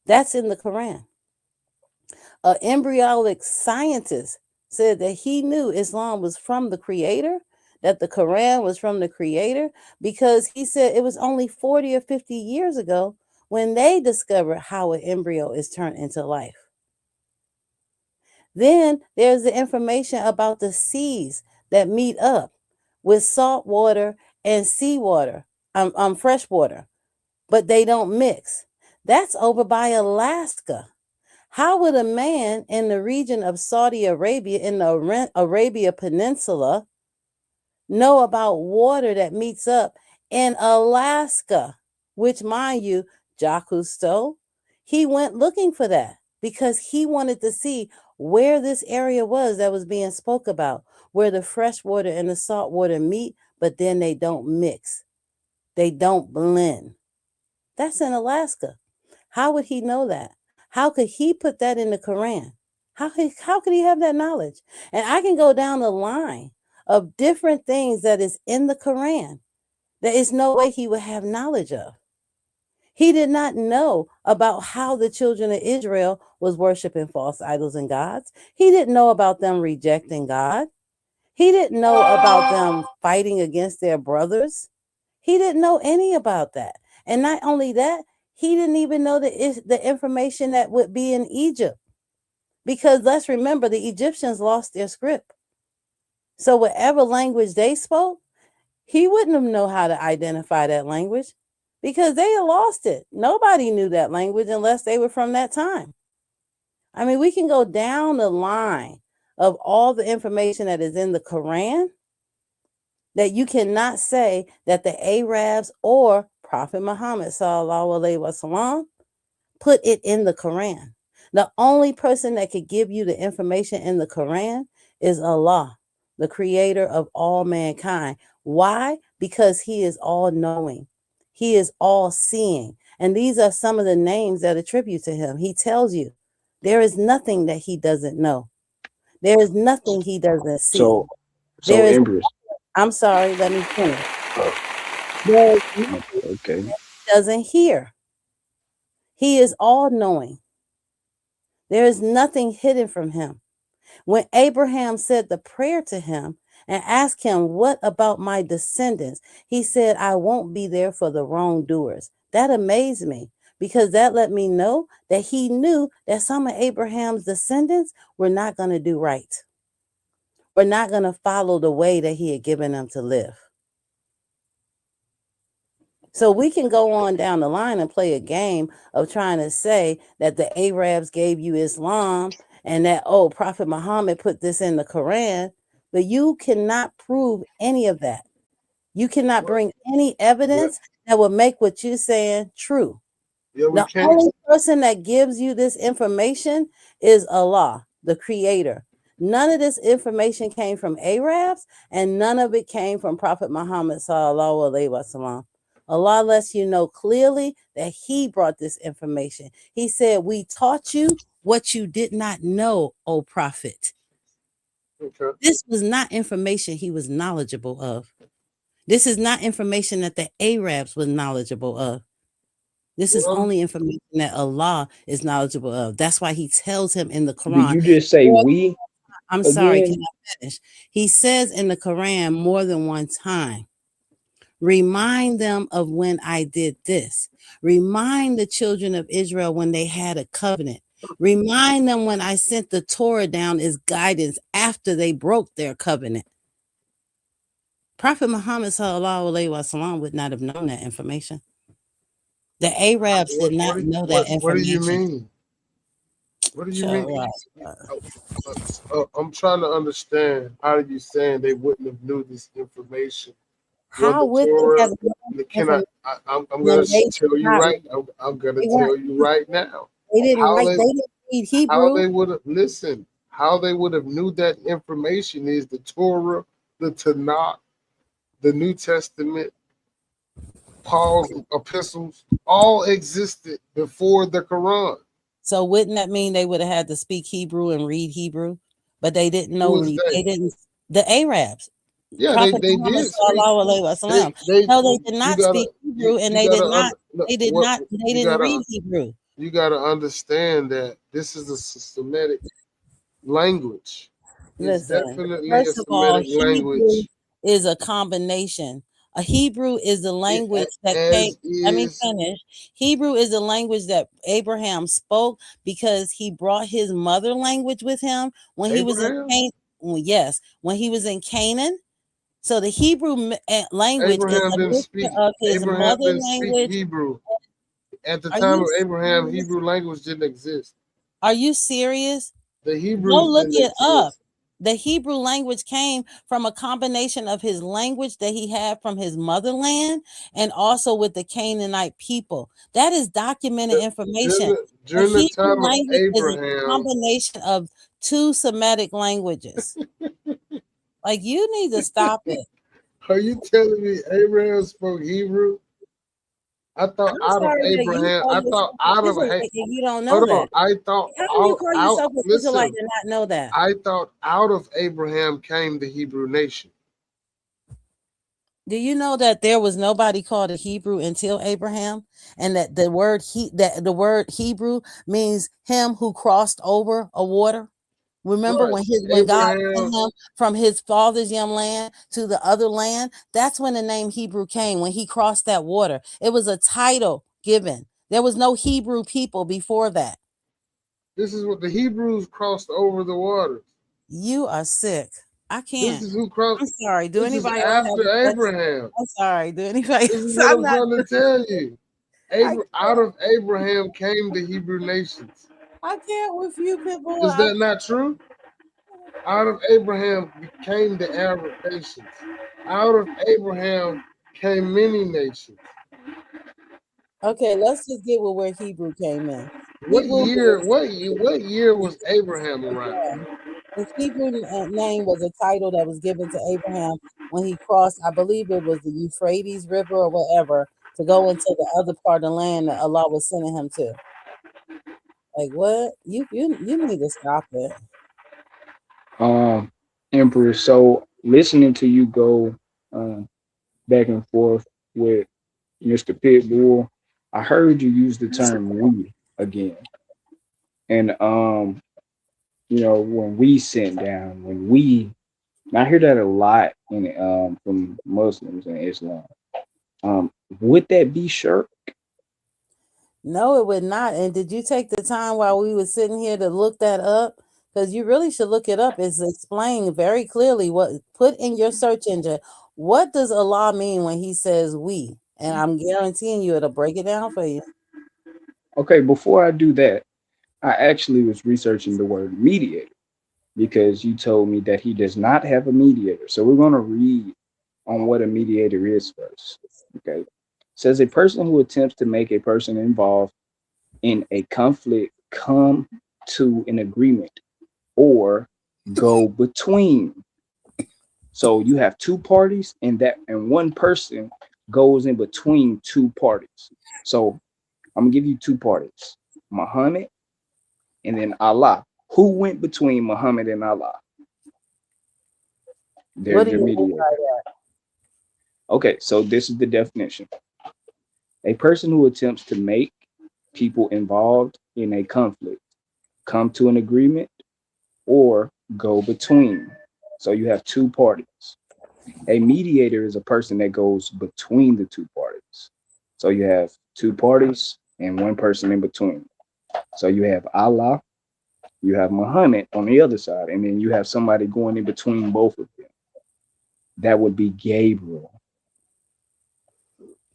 That's in the Quran. An embryonic scientist said that he knew Islam was from the creator, that the Quran was from the creator, because he said it was only 40 or 50 years ago when they discovered how an embryo is turned into life. Then there's the information about the seas that meet up with salt water and seawater, fresh water, but they don't mix. That's over by Alaska. How would a man in the region of Saudi Arabia, in the Arabia Peninsula, know about water that meets up in Alaska? Which, mind you, Jacques Cousteau, he went looking for that because he wanted to see where this area was that was being spoke about, where the fresh water and the salt water meet, but then they don't mix. They don't blend. That's in Alaska. How would he know that? How could he put that in the Quran? How could he have that knowledge? And I can go down the line of different things that is in the Quran. There is no way he would have knowledge of. He did not know about how the children of Israel was worshiping false idols and gods. He didn't know about them rejecting God. He didn't know about them fighting against their brothers. He didn't know any about that. And not only that, he didn't even know the information that would be in Egypt. Because let's remember, the Egyptians lost their script. So whatever language they spoke, he wouldn't have known how to identify that language because they had lost it. Nobody knew that language unless they were from that time. I mean, we can go down the line of all the information that is in the Quran that you cannot say that the Arabs or Prophet Muhammad sallallahu alaihi wasallam put it in the Quran. The only person that could give you the information in the Quran is Allah, the creator of all mankind. Why? Because he is all knowing. He is all seeing. And these are some of the names that attribute to him. He tells you there is nothing that he doesn't know. There is nothing he doesn't see. So, There is, Empress. I'm sorry, let me finish. Oh, There is nothing okay. that he doesn't hear. He is all knowing. There is nothing hidden from him. When Abraham said the prayer to him and asked him, "What about my descendants?" he said, "I won't be there for the wrongdoers." That amazed me because that let me know that he knew that some of Abraham's descendants were not going to do right. Were not going to follow the way that he had given them to live. So we can go on down the line and play a game of trying to say that the Arabs gave you Islam and that, oh, Prophet Muhammad put this in the Quran, but you cannot prove any of that. You cannot bring any But evidence that will make what you're saying true. yeah, we The can't. only person that gives you this information is Allah, the creator. None of this information came from Arabs, and none of it came from Prophet Muhammad sallallahu alaihi wasallam. Allah lets you know clearly that He brought this information. He said, "We taught you what you did not know, O Prophet." Okay. This was not information He was knowledgeable of. This is not information that the Arabs were knowledgeable of. This is Well, only information that Allah is knowledgeable of. That's why He tells him in the Did Quran. you just say we I'm sorry, can again? I finish? He says in the Quran more than one time, remind them of when I did this. Remind the children of Israel when they had a covenant. Remind them when I sent the Torah down as guidance after they broke their covenant. Prophet Muhammad sallallahu alaihi wasallam would not have known that information. The Arabs did not know that what do you information. mean? What do you So, mean? Oh, I'm trying to understand. How are you saying they wouldn't have knew this information? Well, how the would they Torah. have known Can I? information I'm when gonna they did tell you not? right. I'm gonna They weren't. tell you right now. They didn't How write. they They didn't read how Hebrew. they would have listen. How they would have knew that information is the Torah, the Tanakh, the New Testament, Paul's epistles, all existed before the Quran. So wouldn't that mean they would have had to speak Hebrew and read Hebrew? But they didn't Who know. is They they? didn't. The Arabs. Yeah, Prophet they Muhammad did speak. sallallahu alaihi wasallam. They No, they did you not gotta speak Hebrew, and you they did gotta not. look, They did what not. They you didn't gotta read Hebrew. you gotta understand that this is a Semitic language. It's Listen, definitely a first of all, Semitic Hebrew language. is a combination. A Hebrew is the language that came. As Let me is finish. Hebrew is the language that Abraham spoke because he brought his mother language with him when he was in Abraham. Canaan. Yes, when he was in Canaan. So the Hebrew language is Abraham a didn't mixture speak. of his Abraham mother didn't speak language. Hebrew at the Are time you of Abraham. serious? Hebrew language didn't exist. Are you serious? The Go Hebrews look didn't it up. exist. The Hebrew language came from a combination of his language that he had from his motherland and also with the Canaanite people. That is documented information. The During the Hebrew time of language is a Abraham, combination of two Semitic languages. Like, you need to stop it. are you telling me Abraham spoke Hebrew? I thought I'm out of sorry that you Abraham. call I thought yourself an out of Israelite and you don't know hold on. that. I thought How can you call out. yourself an Israelite Listen, and not know that? I thought out of Abraham came the Hebrew nation. Do you know that there was nobody called a Hebrew until Abraham, and that the word Hebrew means him who crossed over a water? Remember Right. when God sent Abraham. him from his father's young land to the other land? That's when the name Hebrew came, when he crossed that water. It was a title given. There was no Hebrew people before that. This is what the Hebrews crossed over the waters. You are sick. I This can't. is who crossed. I'm sorry. Do This is anybody else have after a question? Abraham. I'm sorry. Do anybody This is else? what I'm I'm not. trying to tell you. I Out can't. of Abraham came the Hebrew nations. I can't with you, Pitbull. Is that not true? Out of Abraham came the Arab nations. Out of Abraham came many nations. Okay, let's just get with where Hebrew came in. What Hebrew year? is What year was Abraham around? his Hebrew name was a title that was given to Abraham when he crossed, I believe it was the Euphrates River or whatever, to go into the other part of the land that Allah was sending him to. Like, what? You need to stop it. Um, Empress. So listening to you go um, back and forth with Mr. Pitbull, I heard you use the term "we" again, and when we sit down, when we, and I hear that a lot from Muslims and Islam. Would that be shirk? No, it would not. And did you take the time while we were sitting here to look that up? Because you really should look it up. It's explained very clearly. What put in your search engine, what does Allah mean when he says we? And I'm guaranteeing you it'll break it down for you. Okay, before I do that, I actually was researching the word mediator because you told me that he does not have a mediator. So we're going to read on what a mediator is first. Okay. It says a person who attempts to make a person involved in a conflict come to an agreement or go between. So you have two parties and one person goes in between two parties. So I'm gonna give you two parties, Muhammad and then Allah. Who went between Muhammad and Allah? What There's do your you mean by mediator. Okay, so this is the definition: a person who attempts to make people involved in a conflict come to an agreement or go between. So you have two parties. A mediator is a person that goes between the two parties. So you have two parties and one person in between. So you have Allah, you have Muhammad on the other side, and then you have somebody going in between both of them. That would be Gabriel.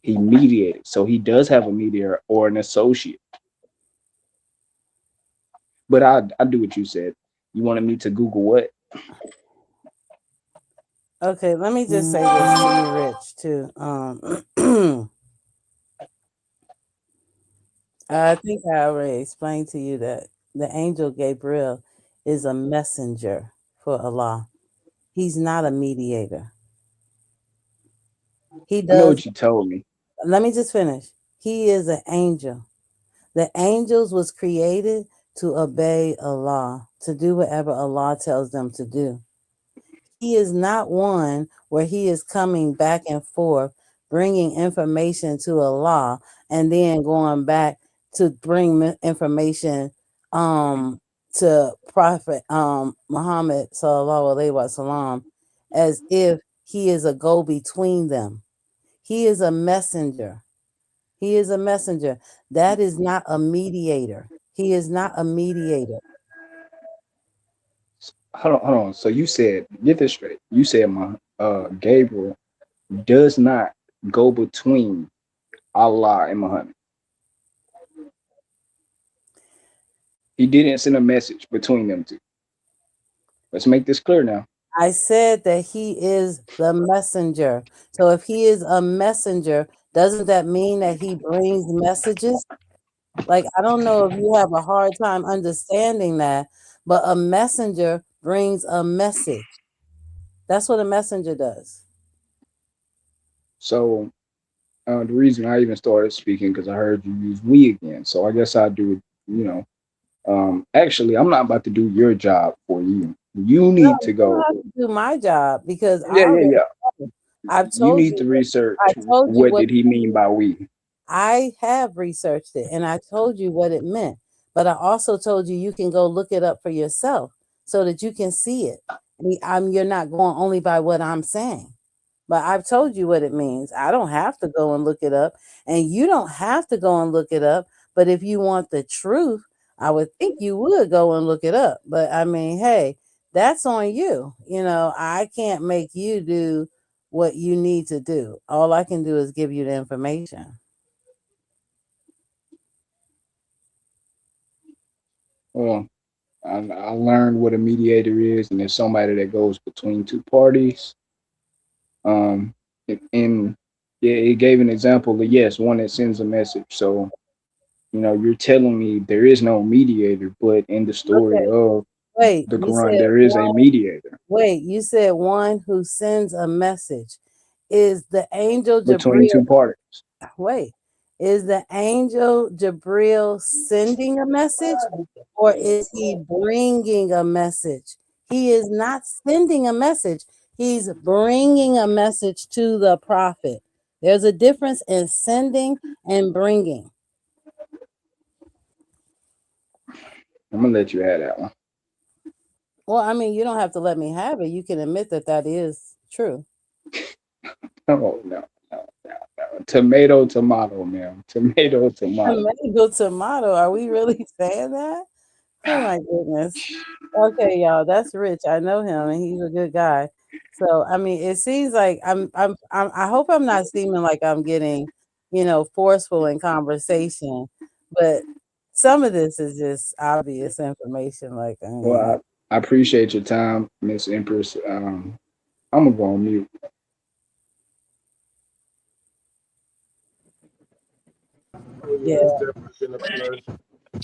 He mediated. So he does have a mediator or an associate. But I do what you said. You wanted me to Google what? that? Okay, let me just say this to you, Rich, too. I think I already explained to you that the angel Gabriel is a messenger for Allah. He's not a mediator. He I know does, what you told me. let me just finish. He is an angel. The angels was created to obey Allah, to do whatever Allah tells them to do. He is not one where he is coming back and forth, bringing information to Allah, and then going back to bring information um, to Prophet Muhammad sallallahu alaihi wasallam, as if he is a go between them. He is a messenger. He is a messenger. That is not a mediator. He is not a mediator. Hold on. So you said, get this straight. You said my Gabriel does not go between Allah and Muhammad. He didn't send a message between them two. Let's make this clear now. I said that he is the messenger. So if he is a messenger, doesn't that mean that he brings messages? Like, I don't know if you have a hard time understanding that, but a messenger brings a message. That's what a messenger does. So the reason I even started speaking because I heard you use we again. So I guess I do it, you know. Actually, I'm not about to do your job for you. You No, need to you don't go. have to do my job because Yeah, I yeah, already yeah. know. I've You told need you to I research told you what what did he mean by we. I have researched it and I told you what it meant. But I also told you you can go look it up for yourself so that you can see it. You're not going only by what I'm saying. But I've told you what it means. I don't have to go and look it up, and you don't have to go and look it up. But if you want the truth, I would think you would go and look it up. But I mean, hey, that's on you. I can't make you do what you need to do. All I can do is give you the information. Well, I learned what a mediator is, and it's somebody that goes between two parties. Um, and yeah, it gave an example of yes, one that sends a message. So you're telling me there is no mediator, but in the story Okay, of wait, the Quran, there is a one. mediator Wait, you said one who sends a message. Is the angel between Jabril two parties. Wait, is the angel Jabril sending a message or is he bringing a message? He is not sending a message, he's bringing a message to the prophet. There's a difference in sending and bringing. I'm gonna let you have that one. Well, I mean, you don't have to let me have it. You can admit that that is true. Oh no, no, no, no. Tomato, tomato, man. Tomato, tomato. Tomato, tomato. Are we really saying that? Oh my goodness. Okay, y'all, that's Rich. I know him, and he's a good guy. So, I mean, it seems like I hope I'm not seeming like I'm getting, forceful in conversation, but some of this is just obvious information. Like, I mean, Well, I appreciate your time, Miss Empress. I'm gonna go on mute. Oh, yeah, it's yeah, definitely been a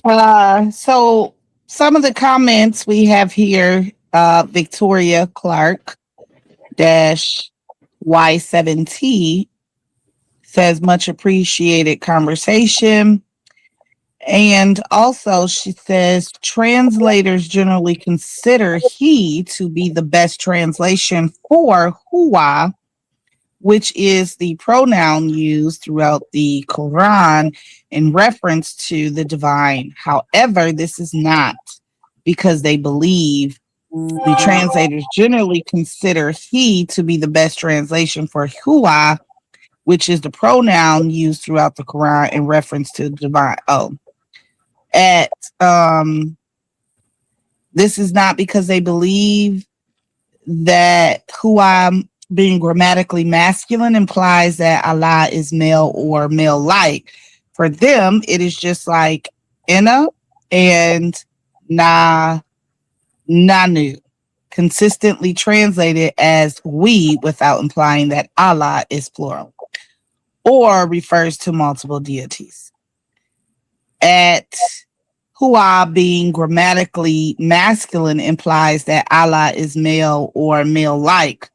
pleasure. So some of the comments we have here, Victoria Clark dash Y7T Says much appreciated conversation. And also, she says translators generally consider he to be the best translation for huwa, which is the pronoun used throughout the Quran in reference to the divine. However, this is not because they believe the translators generally consider he to be the best translation for huwa, which is the pronoun used throughout the Quran in reference to the divine. Oh, at this is not because they believe that huwa being grammatically masculine implies that Allah is male or male like. For them, it is just like Ina and Na Nanu, consistently translated as we without implying that Allah is plural or refers to multiple deities. At Hua being grammatically masculine implies that Allah is male or male like.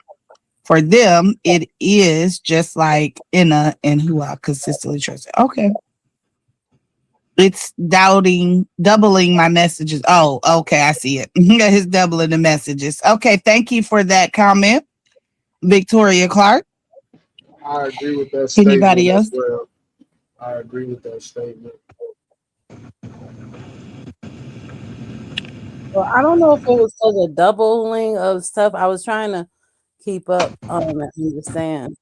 For them, it is just like Inna and Hua consistently trusted. Okay. It's doubling my messages. Oh, okay, I see it. It's doubling the messages. Okay, thank you for that comment, Victoria Clark. I agree with that Anybody statement as else? well. I agree with that statement. Well, I don't know if it was such a doubling of stuff. I was trying to keep up and understand.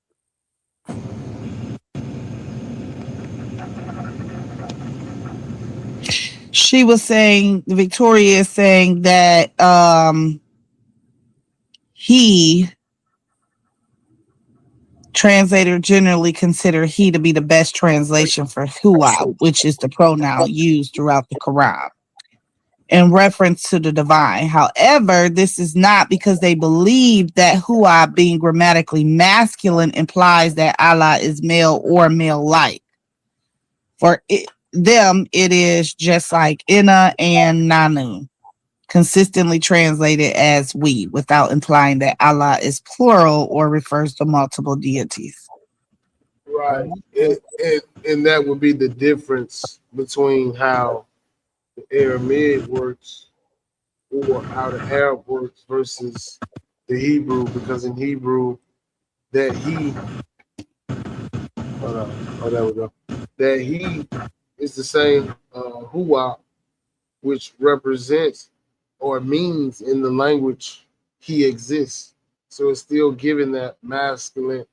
She was saying, Victoria is saying that he translator generally consider he to be the best translation for huwa, which is the pronoun used throughout the Quran in reference to the divine. However, this is not because they believe that huwa being grammatically masculine implies that Allah is male or male like. For them, it is just like Inna and Nanu, consistently translated as we, without implying that Allah is plural or refers to multiple deities. Right. And that would be the difference between how the Aramaic works or how the Arab works versus the Hebrew, because in Hebrew, that he, hold on, oh, there we go, that he is the same huwa, which represents or means in the language he exists. So it's still given that masculine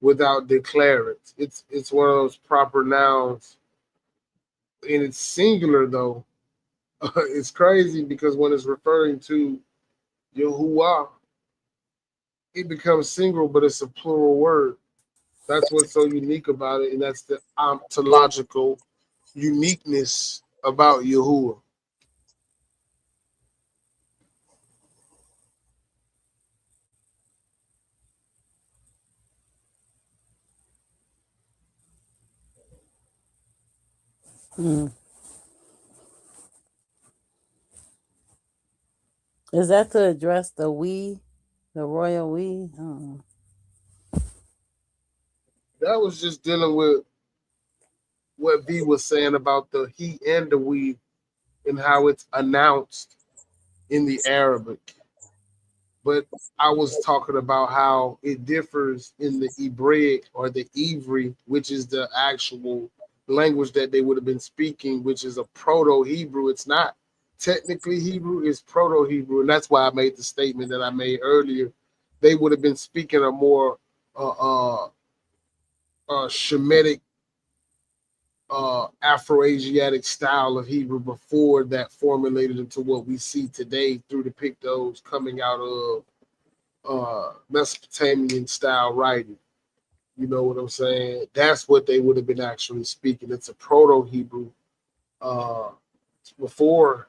without declaring it. It's one of those proper nouns, and it's singular though. It's crazy because when it's referring to Yahuwah, it becomes singular, but it's a plural word. That's what's so unique about it, and that's the ontological uniqueness about Yahuwah. Hmm. Is that to address the we, the royal we? That was just dealing with what V was saying about the he and the we and how it's announced in the Arabic. But I was talking about how it differs in the Hebraic or the Ivri, which is the actual language that they would have been speaking, which is a Proto Hebrew. It's not technically Hebrew, it's Proto Hebrew. And that's why I made the statement that I made earlier. They would have been speaking a more Shemitic, Afro-Asiatic style of Hebrew before that formulated into what we see today through the Pictos coming out of Mesopotamian style writing. You know what I'm saying? That's what they would have been actually speaking. It's a Proto Hebrew uh, before,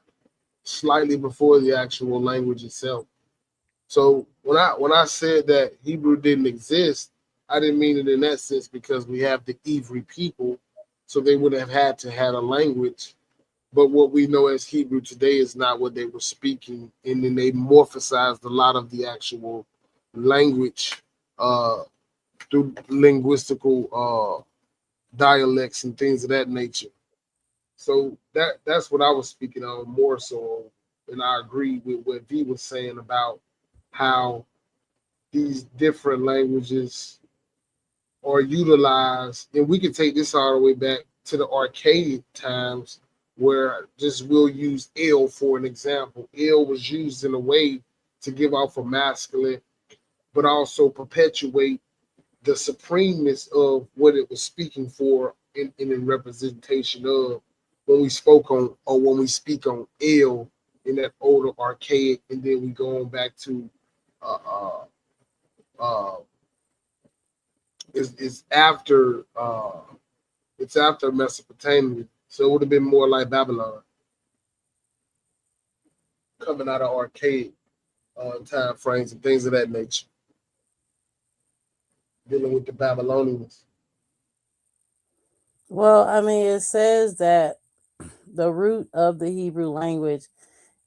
slightly before the actual language itself. So when I said that Hebrew didn't exist, I didn't mean it in that sense because we have the Ivri people, so they would have had to have a language. But what we know as Hebrew today is not what they were speaking, and then they morphosized a lot of the actual language uh, through linguistical dialects and things of that nature. So that's what I was speaking on more so, and I agree with what V was saying about how these different languages are utilized, and we can take this all the way back to the archaic times where just we'll use ill for an example. Ill was used in a way to give off a masculine, but also perpetuate the supremeness of what it was speaking for in representation of when we spoke on or when we speak on ill in that older archaic, and then we go on back to uh, uh, uh, is after it's after Mesopotamia, so it would have been more like Babylon coming out of archaic time frames and things of that nature, dealing with the Babylonians. Well, I mean, it says that the root of the Hebrew language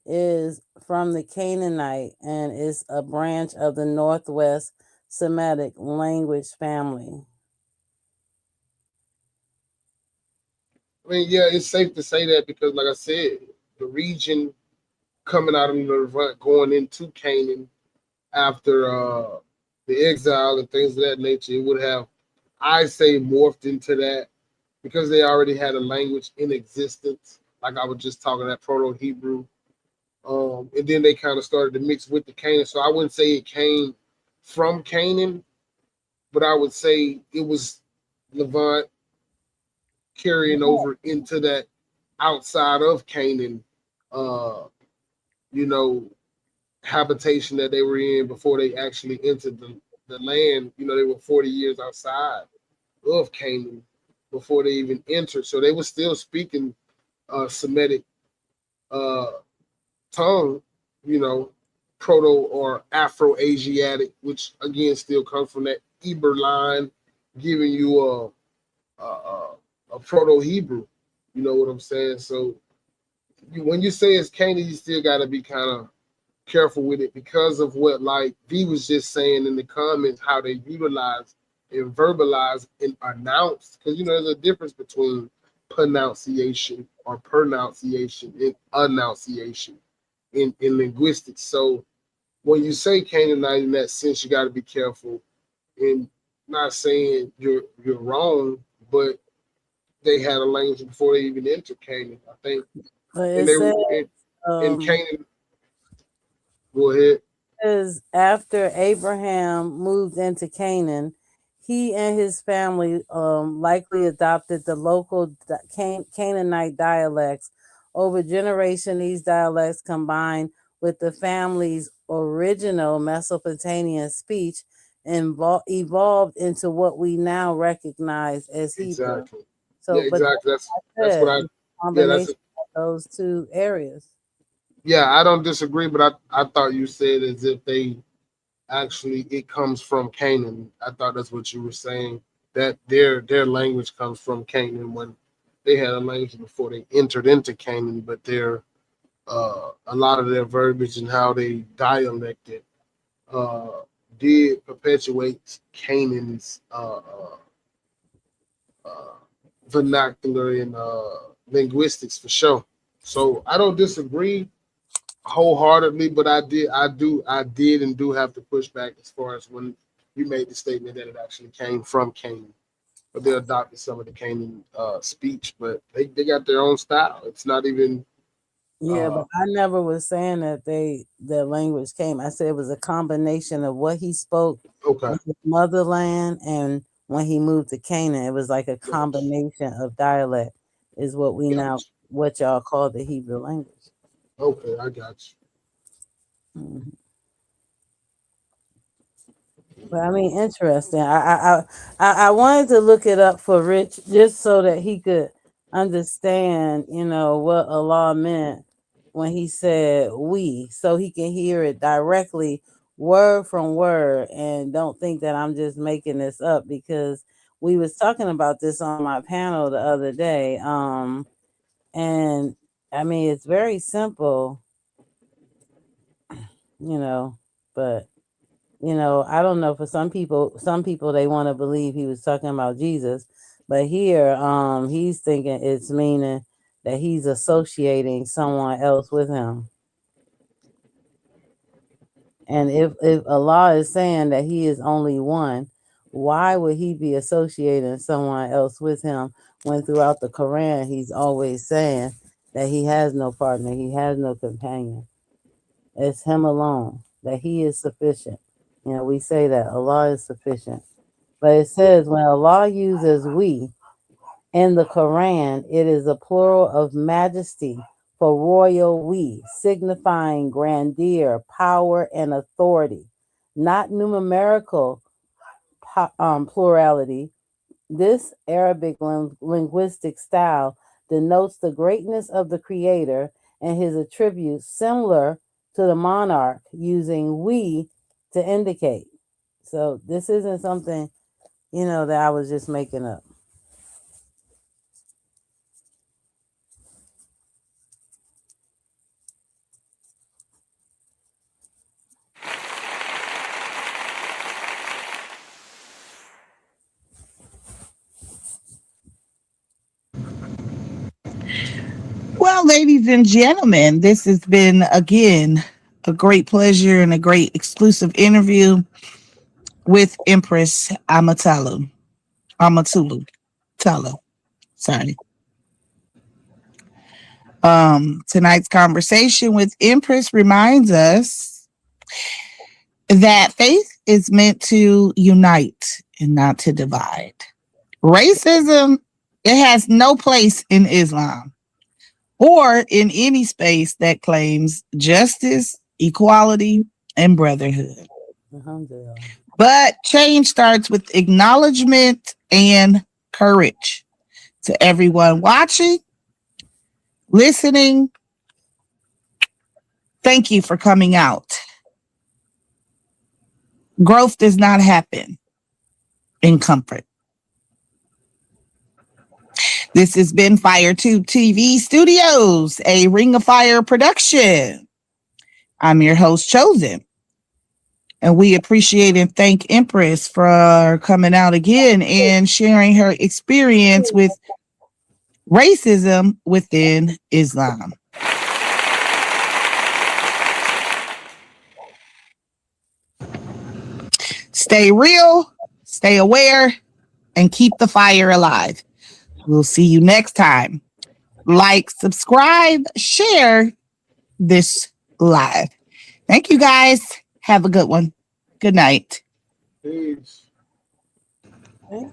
is from the Canaanite and is a branch of the Northwest Semitic language family. I mean, yeah, it's safe to say that because, like I said, the region coming out of the Levant, going into Canaan after the exile and things of that nature, it would have, I say, morphed into that because they already had a language in existence. Like I was just talking that Proto Hebrew, and then they kind of started to mix with the Canaan. So I wouldn't say it came from Canaan, but I would say it was Levant carrying over into that outside of Canaan, uh, you know, habitation that they were in before they actually entered the land. You know, they were 40 years outside of Canaan before they even entered. So they were still speaking Semitic uh, tongue, you know, Proto or Afro Asiatic, which again still comes from that Eber line, giving you a Proto Hebrew. You know what I'm saying? So when you say it's Canaan, you still got to be kind of careful with it because of what like V was just saying in the comments, how they utilize and verbalize and announce. Because you know there's a difference between pronunciation or pronunciation and annunciation in linguistics. So when you say Canaanite in that sense, you got to be careful in not saying you're wrong, but they had a language before they even entered Canaan, I think, But and it they says in um, Canaan. Go ahead. says after Abraham moved into Canaan, he and his family likely adopted the local Canaanite dialects. Over generation, these dialects combined with the family's original Mesopotamian speech evolved into what we now recognize as Hebrew. Exactly. Yeah, So, but exactly. That's that's what it. I. It's a Yeah, that's combination of those two areas. yeah. I don't disagree, but I thought you said as if they actually it comes from Canaan. I thought that's what you were saying. That their language comes from Canaan when they had a language before they entered into Canaan, but their a lot of their verbiage and how they dialected uh, did perpetuate Canaan's uh, vernacular and linguistics for sure. So I don't disagree wholeheartedly, but I did and do have to push back as far as when you made the statement that it actually came from Canaan. But they adopted some of the Canaan speech, but they got their own style. It's not even Yeah, uh, but I never was saying that their language came. I said it was a combination of what he spoke okay. in his motherland and when he moved to Canaan. It was like a Gotcha, combination of dialect is what we now gotcha. what y'all call the Hebrew language. Okay, I got Mhm. But I mean, interesting. I wanted to look it up for Rich just so that he could understand, what Allah meant when he said "we," so he can hear it directly, word from word, and don't think that I'm just making this up because we was talking about this on my panel the other day. And I mean, it's very simple, you know, but. I don't know, for some people they want to believe he was talking about Jesus, but here he's thinking it's meaning that he's associating someone else with him. And if Allah is saying that he is only one, why would he be associating someone else with him when throughout the Quran he's always saying that he has no partner, he has no companion. It's him alone, that he is sufficient. We say that Allah is sufficient. But it says when Allah uses we in the Quran, it is a plural of majesty for royal we, signifying grandeur, power, and authority, not numerical plurality. This Arabic linguistic style denotes the greatness of the creator and his attributes, similar to the monarch using we to indicate. So this isn't something, that I was just making up. Well, ladies and gentlemen, this has been again a great pleasure and a great exclusive interview with Empress Amatullah. Talo. Sorry. Tonight's conversation with Empress reminds us that faith is meant to unite and not to divide. Racism, it has no place in Islam or in any space that claims justice, equality, and brotherhood. Alhamdulillah. But change starts with acknowledgement and courage. To everyone watching, listening, thank you for coming out. Growth does not happen in comfort. This has been FireTube TV Studios, a Ring of Fire production. I'm your host, Chosen. And we appreciate and thank Empress for coming out again and sharing her experience with racism within Islam. Stay real, stay aware, and keep the fire alive. We'll see you next time. Like, subscribe, share this live. Thank you guys. Have a good one. Good night. Peace. Thank